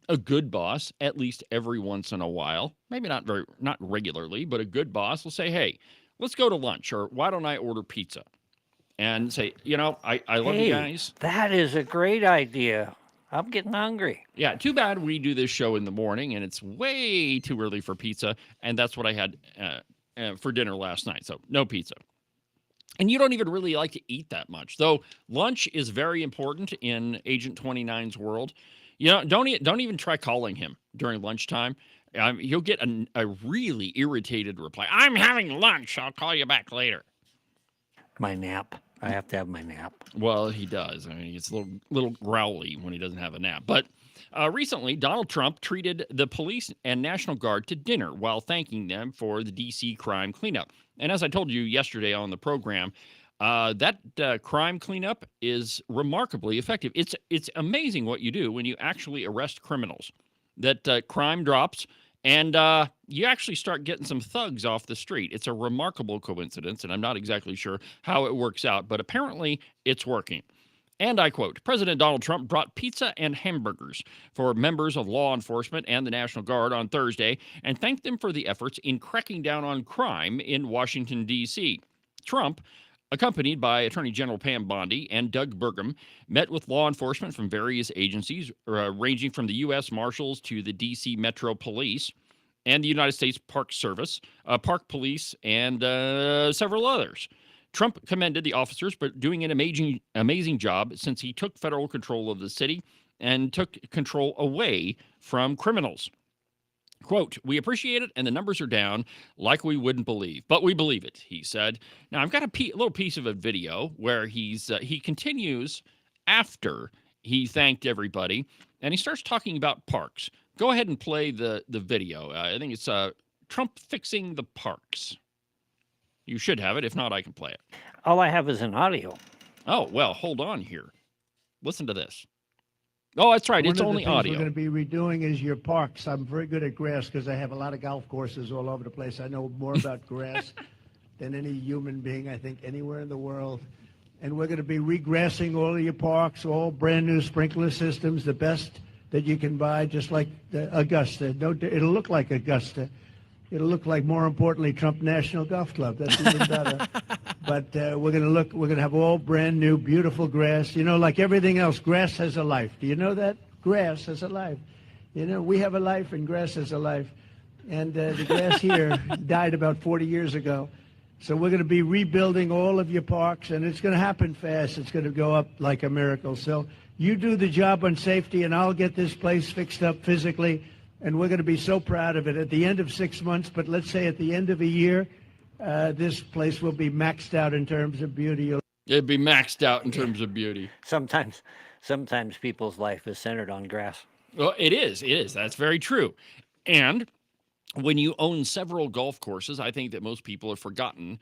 Speaker 3: a good boss, at least every once in a while, maybe not regularly, but a good boss will say, hey, let's go to lunch, or why don't I order pizza? And say, I love you guys.
Speaker 4: That is a great idea. I'm getting hungry.
Speaker 3: Yeah, too bad we do this show in the morning, and it's way too early for pizza, and that's what I had for dinner last night, so no pizza. And you don't even really like to eat that much, though lunch is very important in Agent 29's world. Don't even try calling him during lunchtime. You'll get a really irritated reply. I'm having lunch. I'll call you back later.
Speaker 4: My nap. I have to have my nap.
Speaker 3: Well, he does. I mean, it's a little growly when he doesn't have a nap. But recently, Donald Trump treated the police and National Guard to dinner while thanking them for the D.C. crime cleanup. And as I told you yesterday on the program, that crime cleanup is remarkably effective. It's amazing what you do when you actually arrest criminals. That crime drops, and you actually start getting some thugs off the street. It's a remarkable coincidence, and I'm not exactly sure how it works out, but apparently it's working. And I quote, President Donald Trump brought pizza and hamburgers for members of law enforcement and the National Guard on Thursday and thanked them for the efforts in cracking down on crime in Washington, D.C. Trump, accompanied by Attorney General Pam Bondi and Doug Burgum, met with law enforcement from various agencies, ranging from the U.S. Marshals to the D.C. Metro Police and the United States Park Service, Park Police, and several others. Trump commended the officers for doing an amazing job since he took federal control of the city and took control away from criminals. Quote, we appreciate it, and the numbers are down like we wouldn't believe, but we believe it, he said. Now, I've got a little piece of a video where he continues after he thanked everybody, and he starts talking about parks. Go ahead and play the video. I think it's Trump fixing the parks. You should have it. If not, I can play it.
Speaker 4: All I have is an audio.
Speaker 3: Oh, well, hold on here. Listen to this. Oh, that's right. It's only audio.
Speaker 12: We're going to be redoing is your parks. I'm very good at grass because I have a lot of golf courses all over the place. I know more about grass than any human being, I think, anywhere in the world. And we're going to be regrassing all of your parks, all brand new sprinkler systems, the best that you can buy, just like Augusta. It'll look like Augusta. It'll look like, more importantly, Trump National Golf Club. That's even better. But we're going to have all brand new, beautiful grass. Like everything else, grass has a life. Do you know that? Grass has a life. We have a life and grass has a life. And the grass here died about 40 years ago. So we're going to be rebuilding all of your parks, and it's going to happen fast. It's going to go up like a miracle. So you do the job on safety, and I'll get this place fixed up physically. And we're going to be so proud of it at the end of 6 months, but let's say at the end of a year, this place will be maxed out in terms of beauty.
Speaker 3: It'd be maxed out in terms of beauty.
Speaker 4: Sometimes people's life is centered on grass.
Speaker 3: Well, it is. That's very true. And when you own several golf courses, I think that most people have forgotten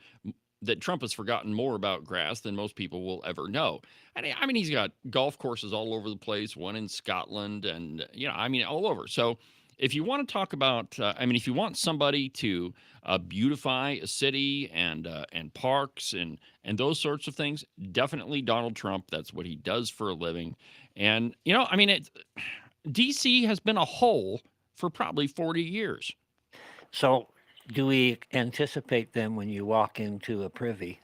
Speaker 3: that Trump has forgotten more about grass than most people will ever know. And I mean, he's got golf courses all over the place, one in Scotland and, all over. So if you want to talk about, if you want somebody to beautify a city and parks and those sorts of things, definitely Donald Trump. That's what he does for a living. And, D.C. has been a hole for probably 40 years.
Speaker 4: So do we anticipate then when you walk into a privy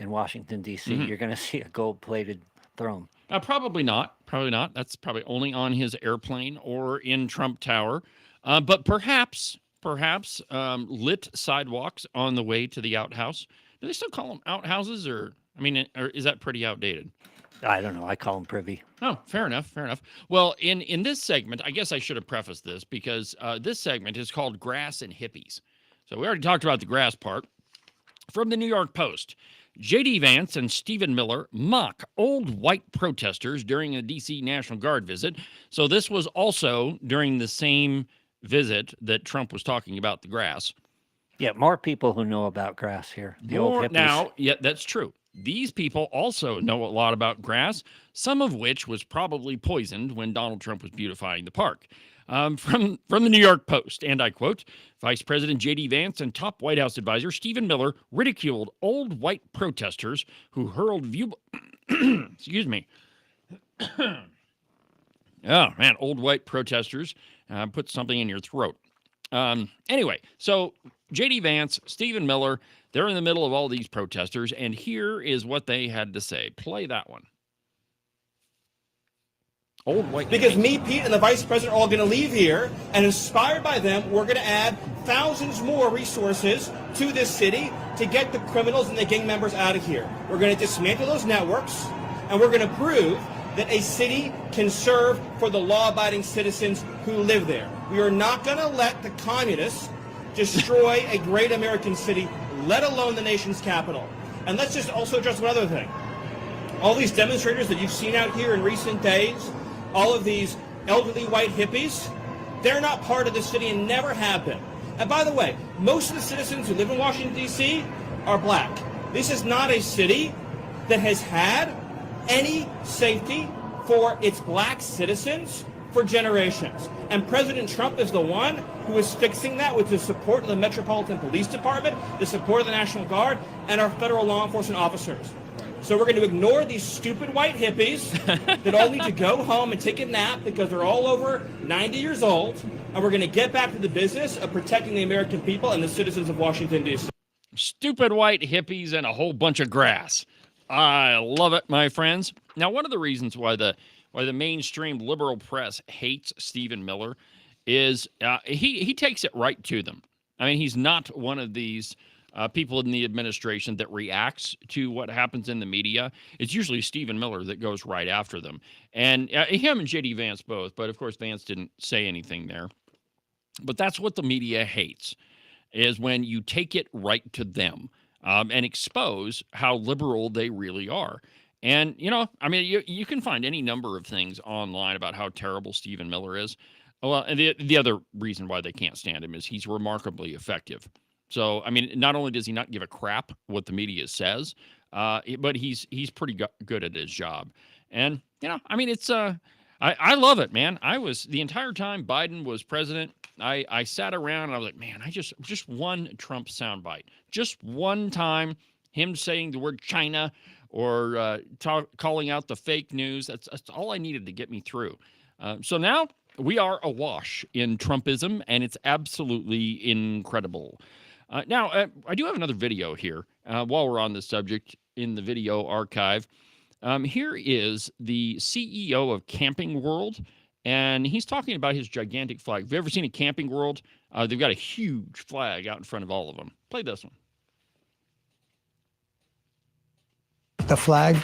Speaker 4: in Washington, D.C., you're going to see a gold-plated throne.
Speaker 3: Probably not. Probably not. That's probably only on his airplane or in Trump Tower. But perhaps lit sidewalks on the way to the outhouse. Do they still call them outhouses, or is that pretty outdated?
Speaker 4: I don't know. I call them privy.
Speaker 3: Oh, fair enough. Fair enough. Well, in this segment, I guess I should have prefaced this because this segment is called Grass and Hippies. So we already talked about the grass part. From the New York Post, J.D. Vance and Stephen Miller mock old white protesters during a D.C. National Guard visit. So this was also during the same visit that Trump was talking about the grass.
Speaker 4: Yeah, more people who know about grass here. The old hippies. Now,
Speaker 3: yeah, that's true. These people also know a lot about grass, some of which was probably poisoned when Donald Trump was beautifying the park. From the New York Post, and I quote, Vice President J.D. Vance and top White House advisor Stephen Miller ridiculed old white protesters who hurled excuse me. Oh, man, old white protesters put something in your throat. Anyway, so J.D. Vance, Stephen Miller, they're in the middle of all these protesters, and here is what they had to say. Play that one. Old white.
Speaker 13: Because me, Pete, and the vice president are all going to leave here, and inspired by them, we're going to add thousands more resources to this city to get the criminals and the gang members out of here. We're going to dismantle those networks, and we're going to prove that a city can serve for the law-abiding citizens who live there. We are not going to let the communists destroy a great American city, let alone the nation's capital. And let's just also address one other thing. All these demonstrators that you've seen out here in recent days, all of these elderly white hippies, they're not part of the city and never have been. And by the way, most of the citizens who live in Washington, D.C. are black. This is not a city that has had any safety for its black citizens for generations. And President Trump is the one who is fixing that with the support of the Metropolitan Police Department, the support of the National Guard, and our federal law enforcement officers. So we're going to ignore these stupid white hippies that all need to go home and take a nap because they're all over 90 years old, and we're going to get back to the business of protecting the American people and the citizens of Washington, D.C.
Speaker 3: Stupid white hippies and a whole bunch of grass. I love it, my friends. Now, one of the reasons why the mainstream liberal press hates Stephen Miller is he takes it right to them. I mean, he's not one of these people in the administration that reacts to what happens in the media. It's usually Stephen Miller that goes right after them. And him and J.D. Vance both, but of course Vance didn't say anything there. But that's what the media hates, is when you take it right to them and expose how liberal they really are. And, you can find any number of things online about how terrible Stephen Miller is. Well, and the other reason why they can't stand him is he's remarkably effective. So, not only does he not give a crap what the media says, but he's pretty good at his job. And, it's, I love it, man. I was, the entire time Biden was president, I sat around and I was like, man, I just one Trump soundbite. Just one time, him saying the word China or calling out the fake news. That's all I needed to get me through. So now we are awash in Trumpism, and it's absolutely incredible. Now, I do have another video here while we're on this subject in the video archive. Here is the CEO of Camping World, and he's talking about his gigantic flag. Have you ever seen a Camping World? They've got a huge flag out in front of all of them. Play this one.
Speaker 14: The flag,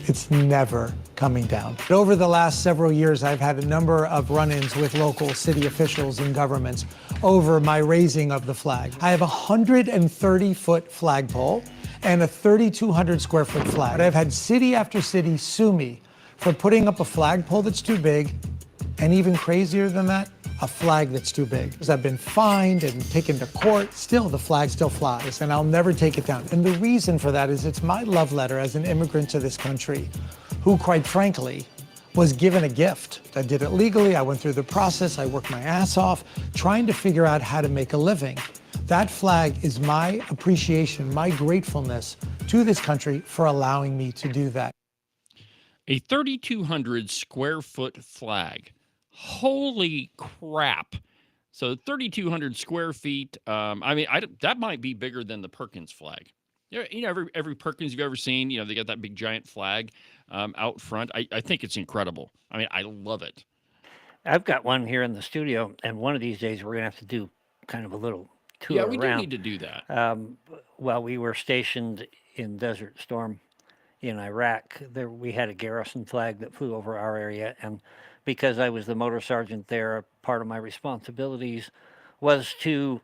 Speaker 14: it's never coming down. Over the last several years, I've had a number of run-ins with local city officials and governments over my raising of the flag. I have a 130-foot flagpole and a 3,200 square foot flag. But I've had city after city sue me for putting up a flagpole that's too big, and even crazier than that, a flag that's too big. Because I've been fined and taken to court, still the flag still flies, and I'll never take it down. And the reason for that is it's my love letter as an immigrant to this country, who quite frankly, was given a gift. I did it legally, I went through the process, I worked my ass off, trying to figure out how to make a living. That flag is my appreciation, my gratefulness to this country for allowing me to do that.
Speaker 3: A 3,200 square foot flag. Holy crap. So 3,200 square feet. That might be bigger than the Perkins flag. Yeah, every Perkins you've ever seen, they got that big giant flag out front. I think it's incredible. I mean, I love it.
Speaker 4: I've got one here in the studio, and one of these days we're going to have to do kind of a little tour
Speaker 3: Yeah, we
Speaker 4: around.
Speaker 3: do need to do that.
Speaker 4: While we were stationed in Desert Storm in Iraq, we had a garrison flag that flew over our area, and because I was the motor sergeant there, part of my responsibilities was to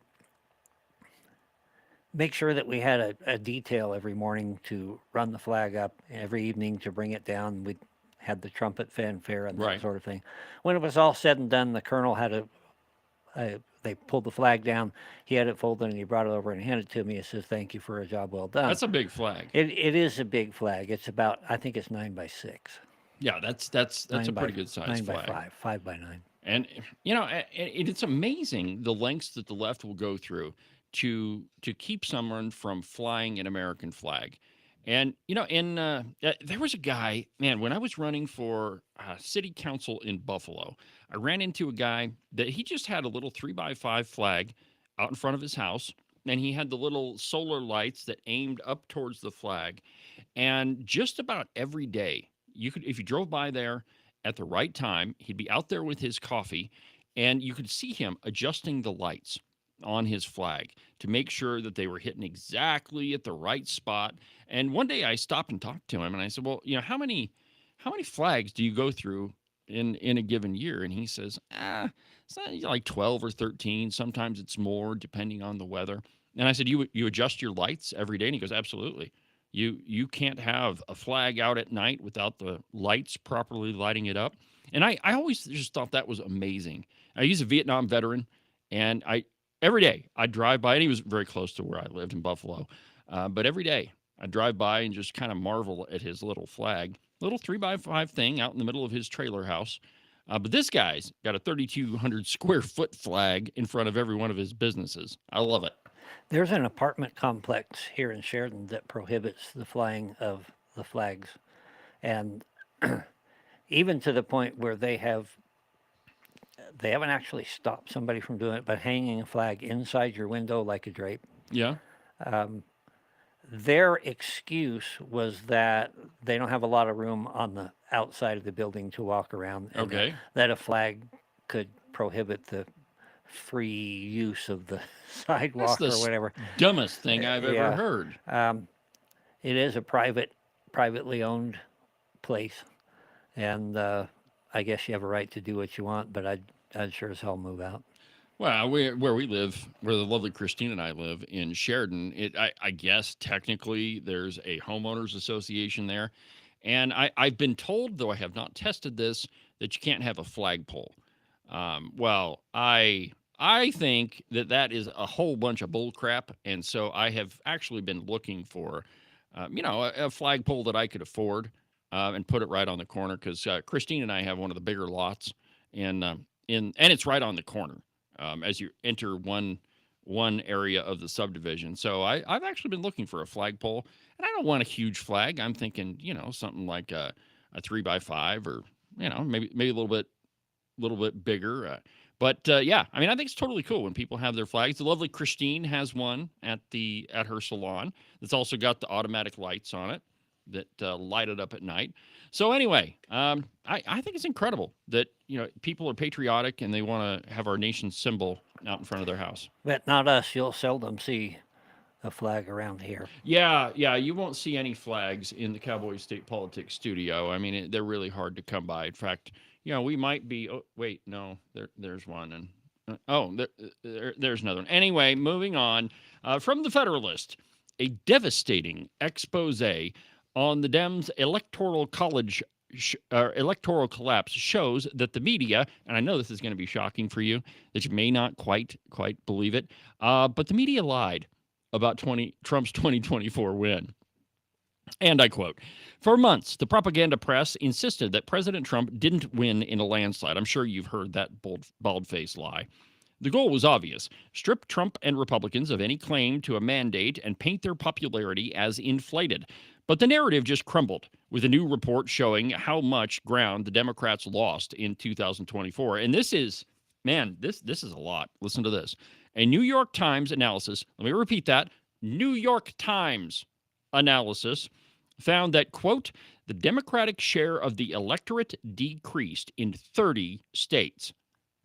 Speaker 4: make sure that we had a detail every morning to run the flag up, every evening to bring it down. We had the trumpet fanfare and that
Speaker 3: Right.
Speaker 4: sort of thing. When it was all said and done, the colonel had they pulled the flag down. He had it folded and he brought it over and handed it to me. He says, "Thank you for a job well done."
Speaker 3: That's a big flag.
Speaker 4: It is a big flag. It's about, I think it's 9 by 6.
Speaker 3: Yeah, that's a pretty good size
Speaker 4: 9
Speaker 3: flag.
Speaker 4: by 5, 5 by 9.
Speaker 3: And it's amazing the lengths that the left will go through to keep someone from flying an American flag. And there was a guy, man, when I was running for city council in Buffalo, I ran into a guy that he just had a little 3x5 flag out in front of his house, and he had the little solar lights that aimed up towards the flag. And just about every day, if you drove by there at the right time, he'd be out there with his coffee, and you could see him adjusting the lights on his flag to make sure that they were hitting exactly at the right spot. And one day I stopped and talked to him, and I said, "Well, how many flags do you go through in a given year?" And he says, "It's not like 12 or 13. Sometimes it's more depending on the weather." And I said, "You adjust your lights every day?" And he goes, "Absolutely. You can't have a flag out at night without the lights properly lighting it up." And I always just thought that was amazing. He's a Vietnam veteran, and every day I'd drive by, and he was very close to where I lived in Buffalo. But every day I'd drive by and just kind of marvel at his little flag, little 3x5 thing out in the middle of his trailer house. But this guy's got a 3,200 square foot flag in front of every one of his businesses. I love it.
Speaker 4: There's an apartment complex here in Sheridan that prohibits the flying of the flags. And even to the point where they haven't actually stopped somebody from doing it, but hanging a flag inside your window like a drape.
Speaker 3: Yeah.
Speaker 4: Their excuse was that they don't have a lot of room on the outside of the building to walk around. And
Speaker 3: Okay.
Speaker 4: that a flag could prohibit the free use of the sidewalk
Speaker 3: That's
Speaker 4: or whatever.
Speaker 3: Dumbest thing I've
Speaker 4: Yeah.
Speaker 3: ever heard.
Speaker 4: It is a privately owned place, and I guess you have a right to do what you want, but I'd sure as hell move out.
Speaker 3: Well, where we live, where the lovely Christine and I live in Sheridan, I guess technically there's a homeowners association there. And I've been told, though I have not tested this, that you can't have a flagpole. Well, I think that is a whole bunch of bull crap. And so I have actually been looking for, a flagpole that I could afford and put it right on the corner, because Christine and I have one of the bigger lots, and it's right on the corner. As you enter one area of the subdivision. So I've actually been looking for a flagpole, and I don't want a huge flag. I'm thinking, something like a 3x5, or, maybe a little bit bigger. But yeah, I mean, I think it's totally cool when people have their flags. The lovely Christine has one at her salon that's also got the automatic lights on it that light it up at night. So anyway, I think it's incredible that people are patriotic and they want to have our nation's symbol out in front of their house.
Speaker 4: But not us. You'll seldom see a flag around here.
Speaker 3: Yeah, you won't see any flags in the Cowboy State Politics studio. I mean, they're really hard to come by. In fact, we might be. Oh, wait, no, there's one, and there's another one. Anyway, moving on from the Federalist, a devastating expose on the Dems' electoral collapse shows that the media, and I know this is going to be shocking for you, that you may not quite believe it, but the media lied about Trump's 2024 win. And I quote, "For months, the propaganda press insisted that President Trump didn't win in a landslide." I'm sure you've heard that bald-faced lie. The goal was obvious: strip Trump and Republicans of any claim to a mandate and paint their popularity as inflated. But the narrative just crumbled with a new report showing how much ground the Democrats lost in 2024. And this is a lot. Listen to this. A New York Times analysis, let me repeat that, New York Times analysis found that, quote, the Democratic share of the electorate decreased in 30 states,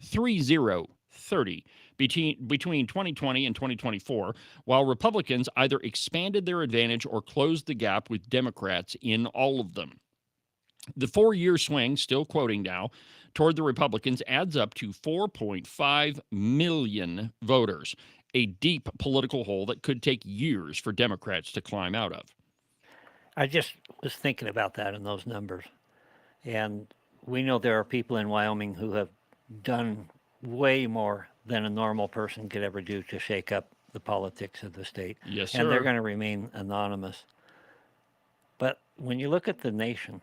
Speaker 3: 30, between 2020 and 2024, while Republicans either expanded their advantage or closed the gap with Democrats in all of them. The 4-year swing, still quoting now, toward the Republicans adds up to 4.5 million voters, a deep political hole that could take years for Democrats to climb out of.
Speaker 4: I just was thinking about that in those numbers. And we know there are people in Wyoming who have done way more than a normal person could ever do to shake up the politics of the state.
Speaker 3: Yes,
Speaker 4: and they're
Speaker 3: sir.
Speaker 4: going to remain anonymous. But when you look at the nation,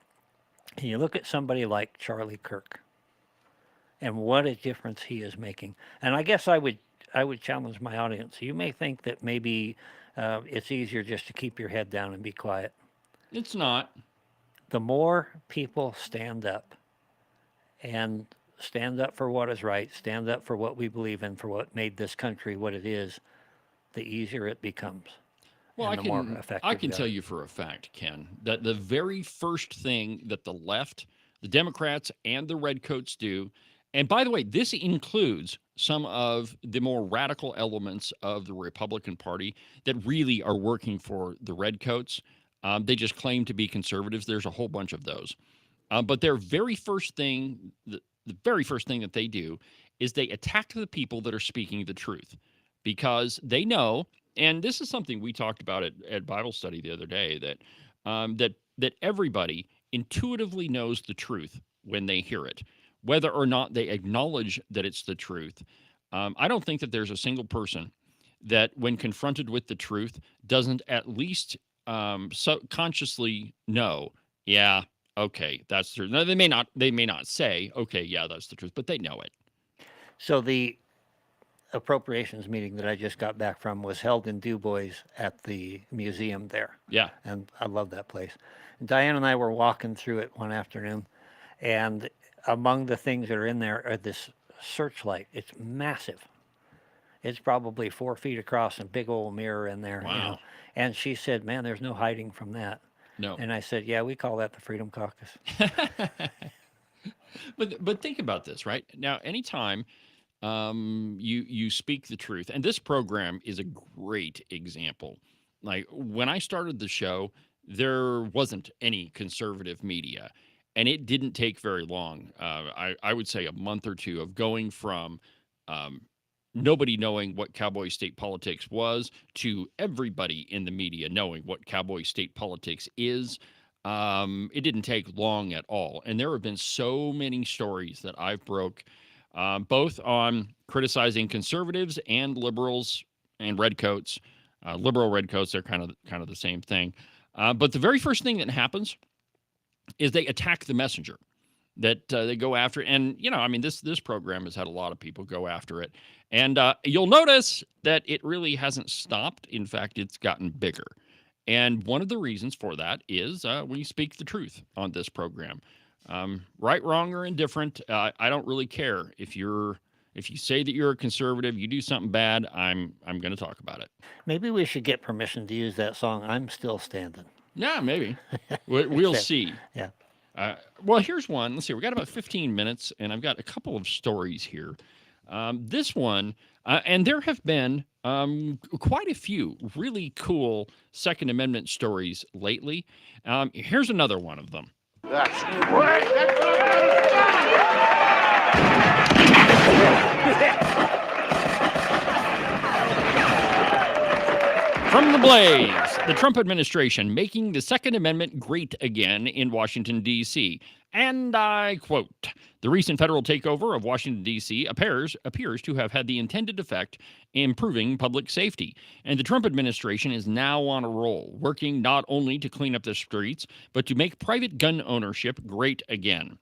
Speaker 4: and you look at somebody like Charlie Kirk, and what a difference he is making. And I guess I would challenge my audience. You may think that maybe it's easier just to keep your head down and be quiet.
Speaker 3: It's not.
Speaker 4: The more people stand up and stand up for what is right, stand up for what we believe in, for what made this country what it is, the easier it becomes.
Speaker 3: Well,
Speaker 4: and the more effective
Speaker 3: I can
Speaker 4: we
Speaker 3: tell
Speaker 4: are.
Speaker 3: you for a fact, Ken, that the very first thing that the left, the Democrats, and the Redcoats do, and by the way, this includes some of the more radical elements of the Republican Party that really are working for the Redcoats. They just claim to be conservatives. There's a whole bunch of those. But their very first thing, the very first thing that they do is they attack the people that are speaking the truth, because they know, and this is something we talked about at Bible study the other day, that everybody intuitively knows the truth when they hear it, whether or not they acknowledge that it's the truth. I don't think that there's a single person that, when confronted with the truth, doesn't at least consciously know, yeah, okay, that's true. Now, they may not say, okay, yeah, that's the truth, but they know it.
Speaker 4: So the appropriations meeting that I just got back from was held in Du Bois at the museum there.
Speaker 3: Yeah.
Speaker 4: And I love that place. Diane and I were walking through it one afternoon, and among the things that are in there are this searchlight. It's massive. It's probably 4 feet across and big old mirror in there.
Speaker 3: Wow.
Speaker 4: You know? And she said, man, there's no hiding from that.
Speaker 3: No.
Speaker 4: And I said, yeah, we call that the Freedom Caucus.
Speaker 3: But think about this, right? Now, anytime you speak the truth, and this program is a great example. Like, when I started the show, there wasn't any conservative media, and it didn't take very long. I would say a month or two of going from nobody knowing what Cowboy state politics was to everybody in the media knowing what Cowboy state politics is. It didn't take long at all. And there have been so many stories that I've broke, both on criticizing conservatives and liberals and redcoats. Liberal redcoats, they're kind of the same thing. But the very first thing that happens is they attack the messenger, that they go after. And, this program has had a lot of people go after it. And you'll notice that it really hasn't stopped. In fact, it's gotten bigger. And one of the reasons for that is we speak the truth on this program. Right, wrong, or indifferent, I don't really care. If you say that you're a conservative, you do something bad, I'm going to talk about it.
Speaker 4: Maybe we should get permission to use that song, I'm Still Standing.
Speaker 3: Yeah, maybe. We'll see.
Speaker 4: Yeah.
Speaker 3: Well, here's one. Let's see. We got about 15 minutes, and I've got a couple of stories here. This one, and there have been quite a few really cool Second Amendment stories lately. Here's another one of them.
Speaker 8: That's great.
Speaker 3: From the Blaze, the Trump administration making the Second Amendment great again in Washington, D.C. And I quote, the recent federal takeover of Washington, D.C. appears to have had the intended effect, improving public safety. And the Trump administration is now on a roll, working not only to clean up the streets, but to make private gun ownership great again.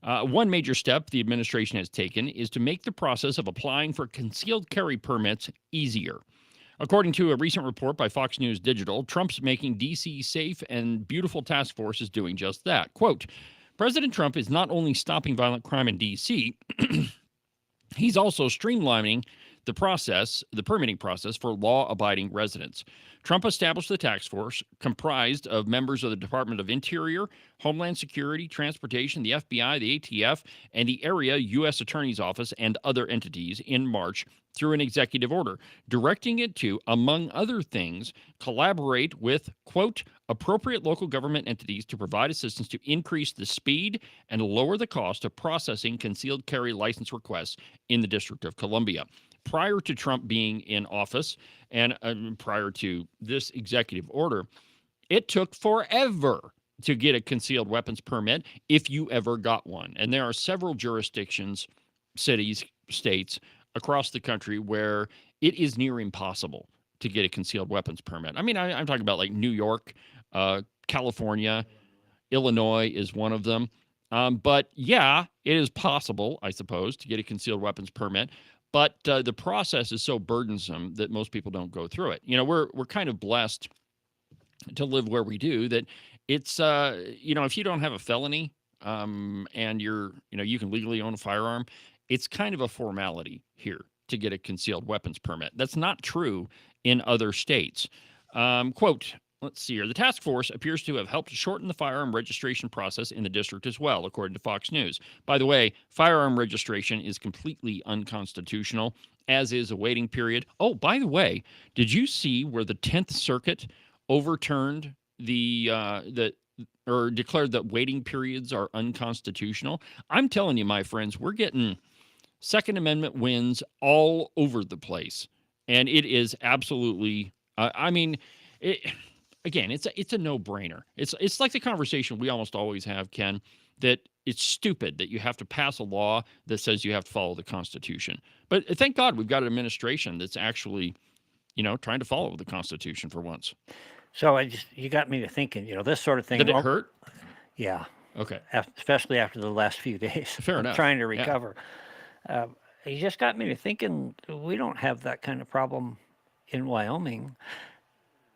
Speaker 3: One major step the administration has taken is to make the process of applying for concealed carry permits easier. According to a recent report by Fox News Digital, Trump's Making D.C. Safe and Beautiful task force is doing just that. Quote, President Trump is not only stopping violent crime in D.C., he's also streamlining the permitting process for law-abiding residents. Trump established the task force comprised of members of the Department of Interior, Homeland Security, Transportation, the FBI, the ATF, and the area U.S. Attorney's Office and other entities in March through an executive order, directing it to, among other things, collaborate with, quote, appropriate local government entities to provide assistance to increase the speed and lower the cost of processing concealed carry license requests in the District of Columbia. Prior to Trump being in office and prior to this executive order, it took forever to get a concealed weapons permit if you ever got one. And there are several jurisdictions, cities, states across the country where it is near impossible to get a concealed weapons permit. I mean, I'm talking about like New York, California, Illinois is one of them. But yeah, it is possible, I suppose, to get a concealed weapons permit. But the process is so burdensome that most people don't go through it. You know, we're kind of blessed to live where we do, that it's, if you don't have a felony and you can legally own a firearm, it's kind of a formality here to get a concealed weapons permit. That's not true in other states. Quote, let's see here. The task force appears to have helped shorten the firearm registration process in the district as well, according to Fox News. By the way, firearm registration is completely unconstitutional, as is a waiting period. Oh, by the way, did you see where the 10th Circuit overturned or declared that waiting periods are unconstitutional? I'm telling you, my friends, we're getting Second Amendment wins all over the place. And it is absolutely, it's a no-brainer. It's like the conversation we almost always have, Ken, that it's stupid that you have to pass a law that says you have to follow the Constitution. But thank God we've got an administration that's actually, trying to follow the Constitution for once.
Speaker 4: So you got me to thinking, this sort of thing.
Speaker 3: Did it hurt?
Speaker 4: Yeah.
Speaker 3: Okay.
Speaker 4: Especially after the last few days.
Speaker 3: Fair enough.
Speaker 4: Trying to recover. Yeah. You just got me to thinking, we don't have that kind of problem in Wyoming.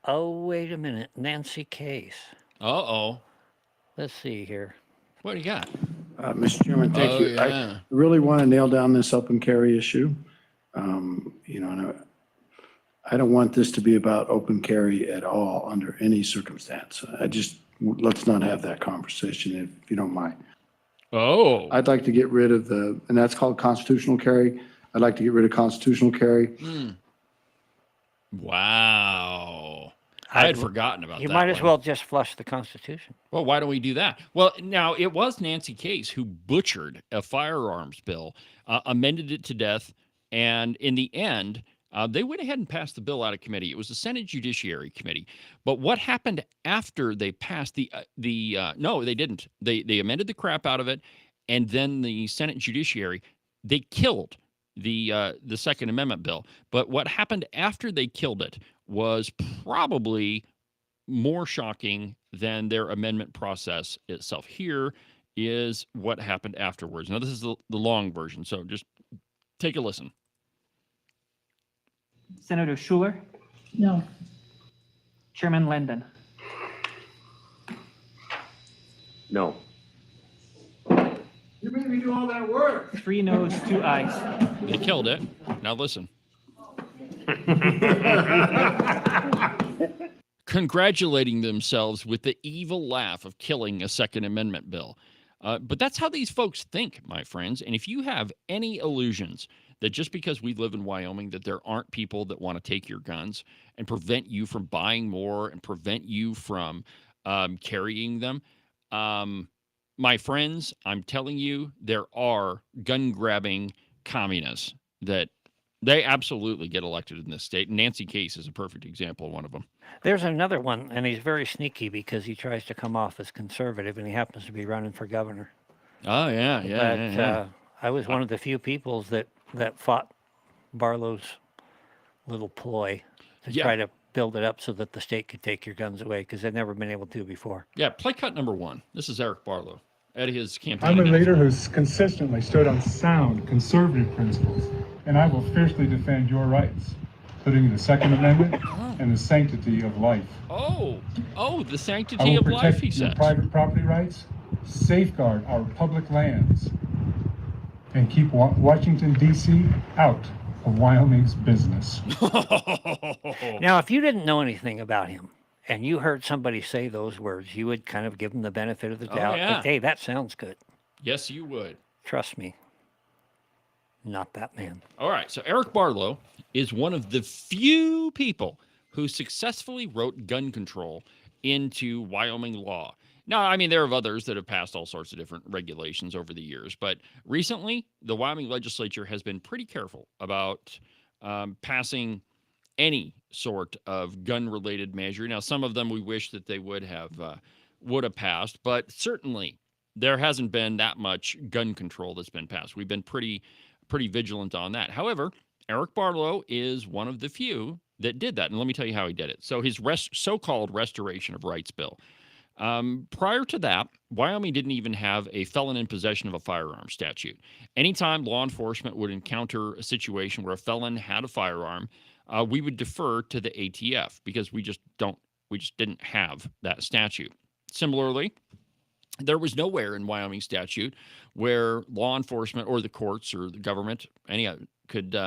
Speaker 4: Oh, wait a minute. Nancy Case.
Speaker 3: Uh-oh.
Speaker 4: Let's see here.
Speaker 3: What do you got?
Speaker 15: Mr. Chairman, thank you.
Speaker 3: Yeah.
Speaker 15: I really want to nail down this open carry issue. And I don't want this to be about open carry at all under any circumstance. Let's not have that conversation if you don't mind.
Speaker 3: Oh.
Speaker 15: I'd like to get rid of and that's called constitutional carry. I'd like to get rid of constitutional carry.
Speaker 3: Wow. I had forgotten about that.
Speaker 4: You might as well just flush the Constitution.
Speaker 3: Well, why don't we do that? Well, now, it was Nancy Case who butchered a firearms bill, amended it to death, and in the end, they went ahead and passed the bill out of committee. It was the Senate Judiciary Committee. But what happened after they passed no, they didn't. They amended the crap out of it, and then the Senate Judiciary, they killed the Second Amendment bill. But what happened after they killed it was probably more shocking than their amendment process itself. Here is what happened afterwards. Now, this is the long version, so just take a listen.
Speaker 16: Senator Schuler?
Speaker 17: No.
Speaker 16: Chairman Linden?
Speaker 17: No.
Speaker 12: You made me do all that work.
Speaker 16: 3 noes, 2 ayes.
Speaker 3: They killed it. Now listen. Congratulating themselves with the evil laugh of killing a Second Amendment bill. But that's how these folks think, my friends. And if you have any illusions that just because we live in Wyoming that there aren't people that want to take your guns and prevent you from buying more and prevent you from carrying them, my friends, I'm telling you, there are gun-grabbing communists that they absolutely get elected in this state. Nancy Case is a perfect example of one of them.
Speaker 4: There's another one, and he's very sneaky because he tries to come off as conservative, and he happens to be running for governor.
Speaker 3: Oh, yeah.
Speaker 4: I was one of the few peoples that fought Barlow's little ploy to try to build it up so that the state could take your guns away, because they've never been able to before.
Speaker 3: Yeah, play cut number 1. This is Eric Barlow at his campaign.
Speaker 18: I'm a leader who's consistently stood on sound conservative principles, and I will fiercely defend your rights, including the Second Amendment and the sanctity of life.
Speaker 3: Oh, the sanctity of life, he says.
Speaker 18: I will protect your private property rights, safeguard our public lands, and keep Washington, D.C. out of Wyoming's business.
Speaker 4: Now, if you didn't know anything about him and you heard somebody say those words, you would kind of give him the benefit of the doubt.
Speaker 3: Yeah.
Speaker 4: Like, hey, that sounds good.
Speaker 3: Yes, you would.
Speaker 4: Trust me. Not that man.
Speaker 3: All right. So Eric Barlow is one of the few people who successfully wrote gun control into Wyoming law. Now, I mean, there are others that have passed all sorts of different regulations over the years, but recently the Wyoming legislature has been pretty careful about passing any sort of gun-related measure. Now, some of them we wish that they would have passed, but certainly there hasn't been that much gun control that's been passed. We've been pretty vigilant on that. However, Eric Barlow is one of the few that did that, and let me tell you how he did it. So his so-called Restoration of Rights bill. Prior to that, Wyoming didn't even have a felon in possession of a firearm statute. Anytime law enforcement would encounter a situation where a felon had a firearm, we would defer to the ATF because we just didn't have that statute. Similarly, there was nowhere in Wyoming statute where law enforcement or the courts or the government, could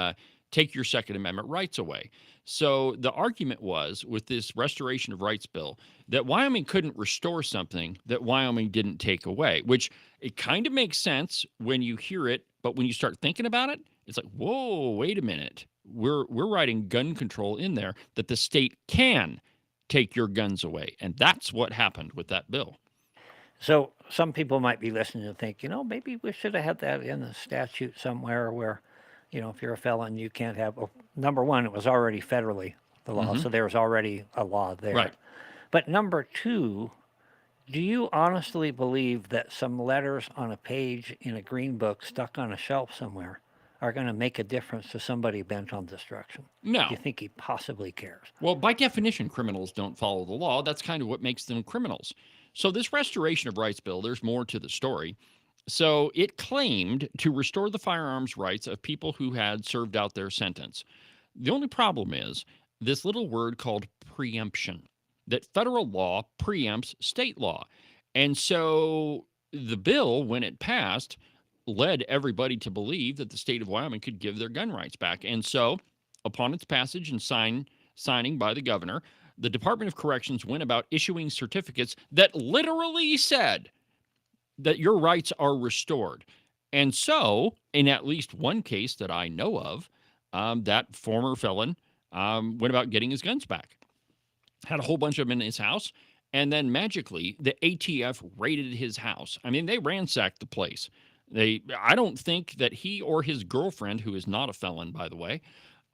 Speaker 3: take your Second Amendment rights away. So the argument was, with this Restoration of Rights bill, that Wyoming couldn't restore something that Wyoming didn't take away, which it kind of makes sense when you hear it, but when you start thinking about it, it's like, whoa, wait a minute. We're writing gun control in there that the state can take your guns away. And that's what happened with that bill.
Speaker 4: So some people might be listening and think, maybe we should have had that in the statute somewhere where, if you're a felon, you can't have. Well, number one, it was already federally the law, so there was already a law there.
Speaker 3: Right.
Speaker 4: But number two, do you honestly believe that some letters on a page in a green book stuck on a shelf somewhere are going to make a difference to somebody bent on destruction?
Speaker 3: No.
Speaker 4: Do you think he possibly cares?
Speaker 3: Well, by definition, criminals don't follow the law. That's kind of what makes them criminals. So this Restoration of Rights bill, there's more to the story. So it claimed to restore the firearms rights of people who had served out their sentence. The only problem is this little word called preemption, that federal law preempts state law. And so the bill, when it passed, led everybody to believe that the state of Wyoming could give their gun rights back. And so upon its passage and signing by the governor, the Department of Corrections went about issuing certificates that literally said that your rights are restored. And so, in at least one case that I know of, that former felon went about getting his guns back. Had a whole bunch of them in his house, and then magically, the ATF raided his house. I mean, they ransacked the place. I don't think that he or his girlfriend, who is not a felon, by the way,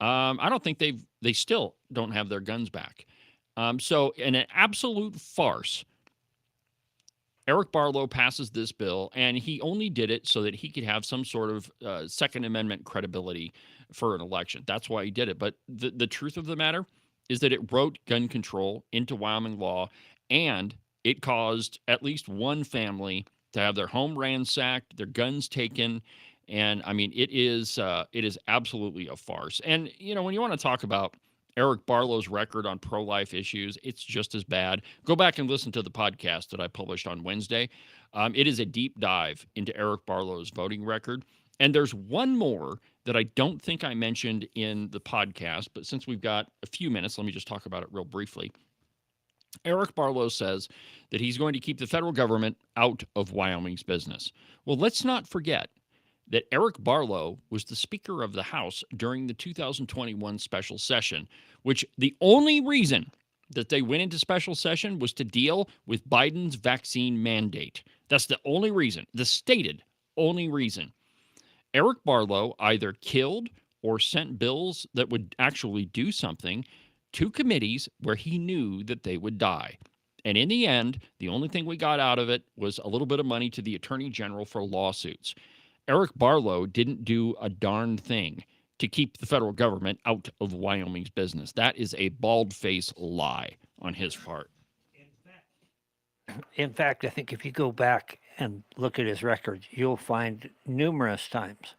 Speaker 3: I don't think they still don't have their guns back. So, in an absolute farce, Eric Barlow passes this bill, and he only did it so that he could have some sort of Second Amendment credibility for an election. That's why he did it. But the truth of the matter is that it wrote gun control into Wyoming law, and it caused at least one family to have their home ransacked, their guns taken. And I mean, it is absolutely a farce. And, when you want to talk about Eric Barlow's record on pro-life issues, it's just as bad. Go back and listen to the podcast that I published on Wednesday. It is a deep dive into Eric Barlow's voting record. And there's one more that I don't think I mentioned in the podcast, but since we've got a few minutes, let me just talk about it real briefly. Eric Barlow says that he's going to keep the federal government out of Wyoming's business. Well, let's not forget that Eric Barlow was the Speaker of the House during the 2021 special session, which the only reason that they went into special session was to deal with Biden's vaccine mandate. That's the only reason, the stated only reason. Eric Barlow either killed or sent bills that would actually do something to committees where he knew that they would die. And in the end, the only thing we got out of it was a little bit of money to the Attorney General for lawsuits. Eric Barlow didn't do a darn thing to keep the federal government out of Wyoming's business. That is a bald-faced lie on his part.
Speaker 4: In fact, I think if you go back and look at his records, you'll find numerous times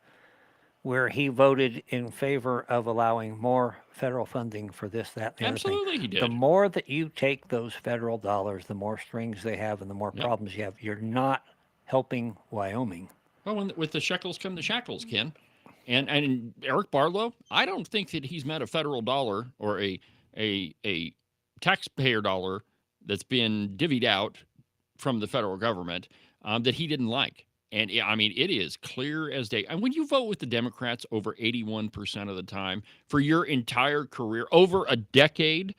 Speaker 4: where he voted in favor of allowing more federal funding for this, that, and the other thing.
Speaker 3: Absolutely, he did.
Speaker 4: The more that you take those federal dollars, the more strings they have and the more problems you have. You're not helping Wyoming.
Speaker 3: Well, with the shekels come the shackles, Ken. And Eric Barlow, I don't think that he's met a federal dollar or a taxpayer dollar that's been divvied out from the federal government that he didn't like. And I mean, it is clear as day. And when you vote with the Democrats over 81% of the time for your entire career, over a decade,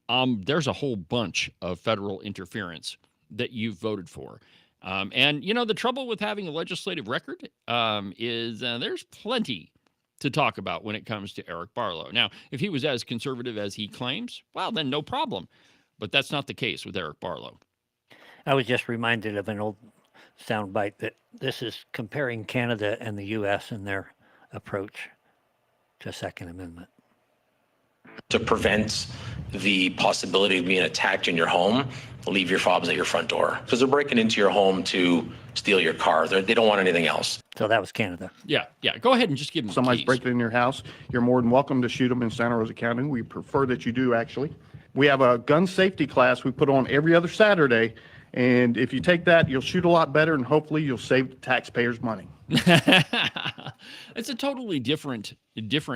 Speaker 3: there's a whole bunch of federal interference that you've voted for. And, the trouble with having a legislative record is there's plenty to talk about when it comes to Eric Barlow. Now, if he was as conservative as he claims, well, then no problem. But that's not the case with Eric Barlow.
Speaker 4: I was just reminded of an old soundbite that this is comparing Canada and the U.S. in their approach to Second Amendment.
Speaker 19: To prevent the possibility of being attacked in your home, leave your fobs at your front door. Because they're breaking into your home to steal your car. They don't want anything else.
Speaker 4: So that was Canada.
Speaker 3: Yeah. Go ahead and just give them
Speaker 20: Somebody's
Speaker 3: keys.
Speaker 20: breaking in your house, you're more than welcome to shoot them in Santa Rosa County. We prefer that you do, actually. We have a gun safety class we put on every other Saturday. And if you take that, you'll shoot a lot better, and hopefully you'll save the taxpayers money.
Speaker 3: It's a totally different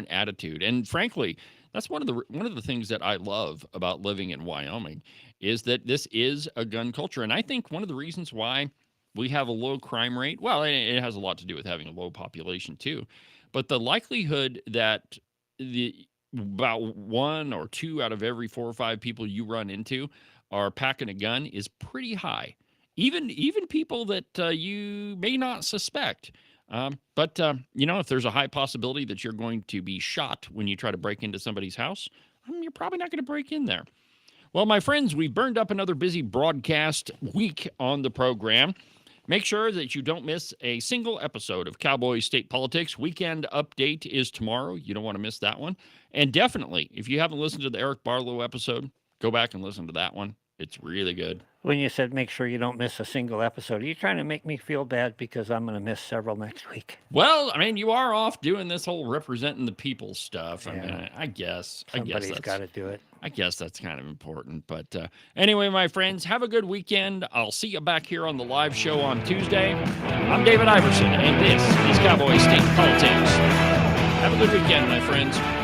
Speaker 3: attitude. And frankly, that's one of the things that I love about living in Wyoming is that this is a gun culture. And I think one of the reasons why we have a low crime rate, well, it has a lot to do with having a low population too, but the likelihood that about 1 or 2 out of every 4 or 5 people you run into are packing a gun is pretty high. Even people that you may not suspect. But if there's a high possibility that you're going to be shot when you try to break into somebody's house, you're probably not going to break in there. Well, my friends, we've burned up another busy broadcast week on the program. Make sure that you don't miss a single episode of Cowboy State Politics. Weekend Update is tomorrow. You don't want to miss that one. And definitely, if you haven't listened to the Eric Barlow episode, go back and listen to that one. It's really good.
Speaker 4: When you said make sure you don't miss a single episode, are you trying to make me feel bad because I'm going to miss several next week?
Speaker 3: Well, I mean, you are off doing this whole representing the people stuff.
Speaker 4: Yeah.
Speaker 3: I mean, I guess
Speaker 4: Somebody's got to do it.
Speaker 3: I guess that's kind of important. But anyway, my friends, have a good weekend. I'll see you back here on the live show on Tuesday. I'm David Iverson, and this is Cowboy State Politics. Have a good weekend, my friends.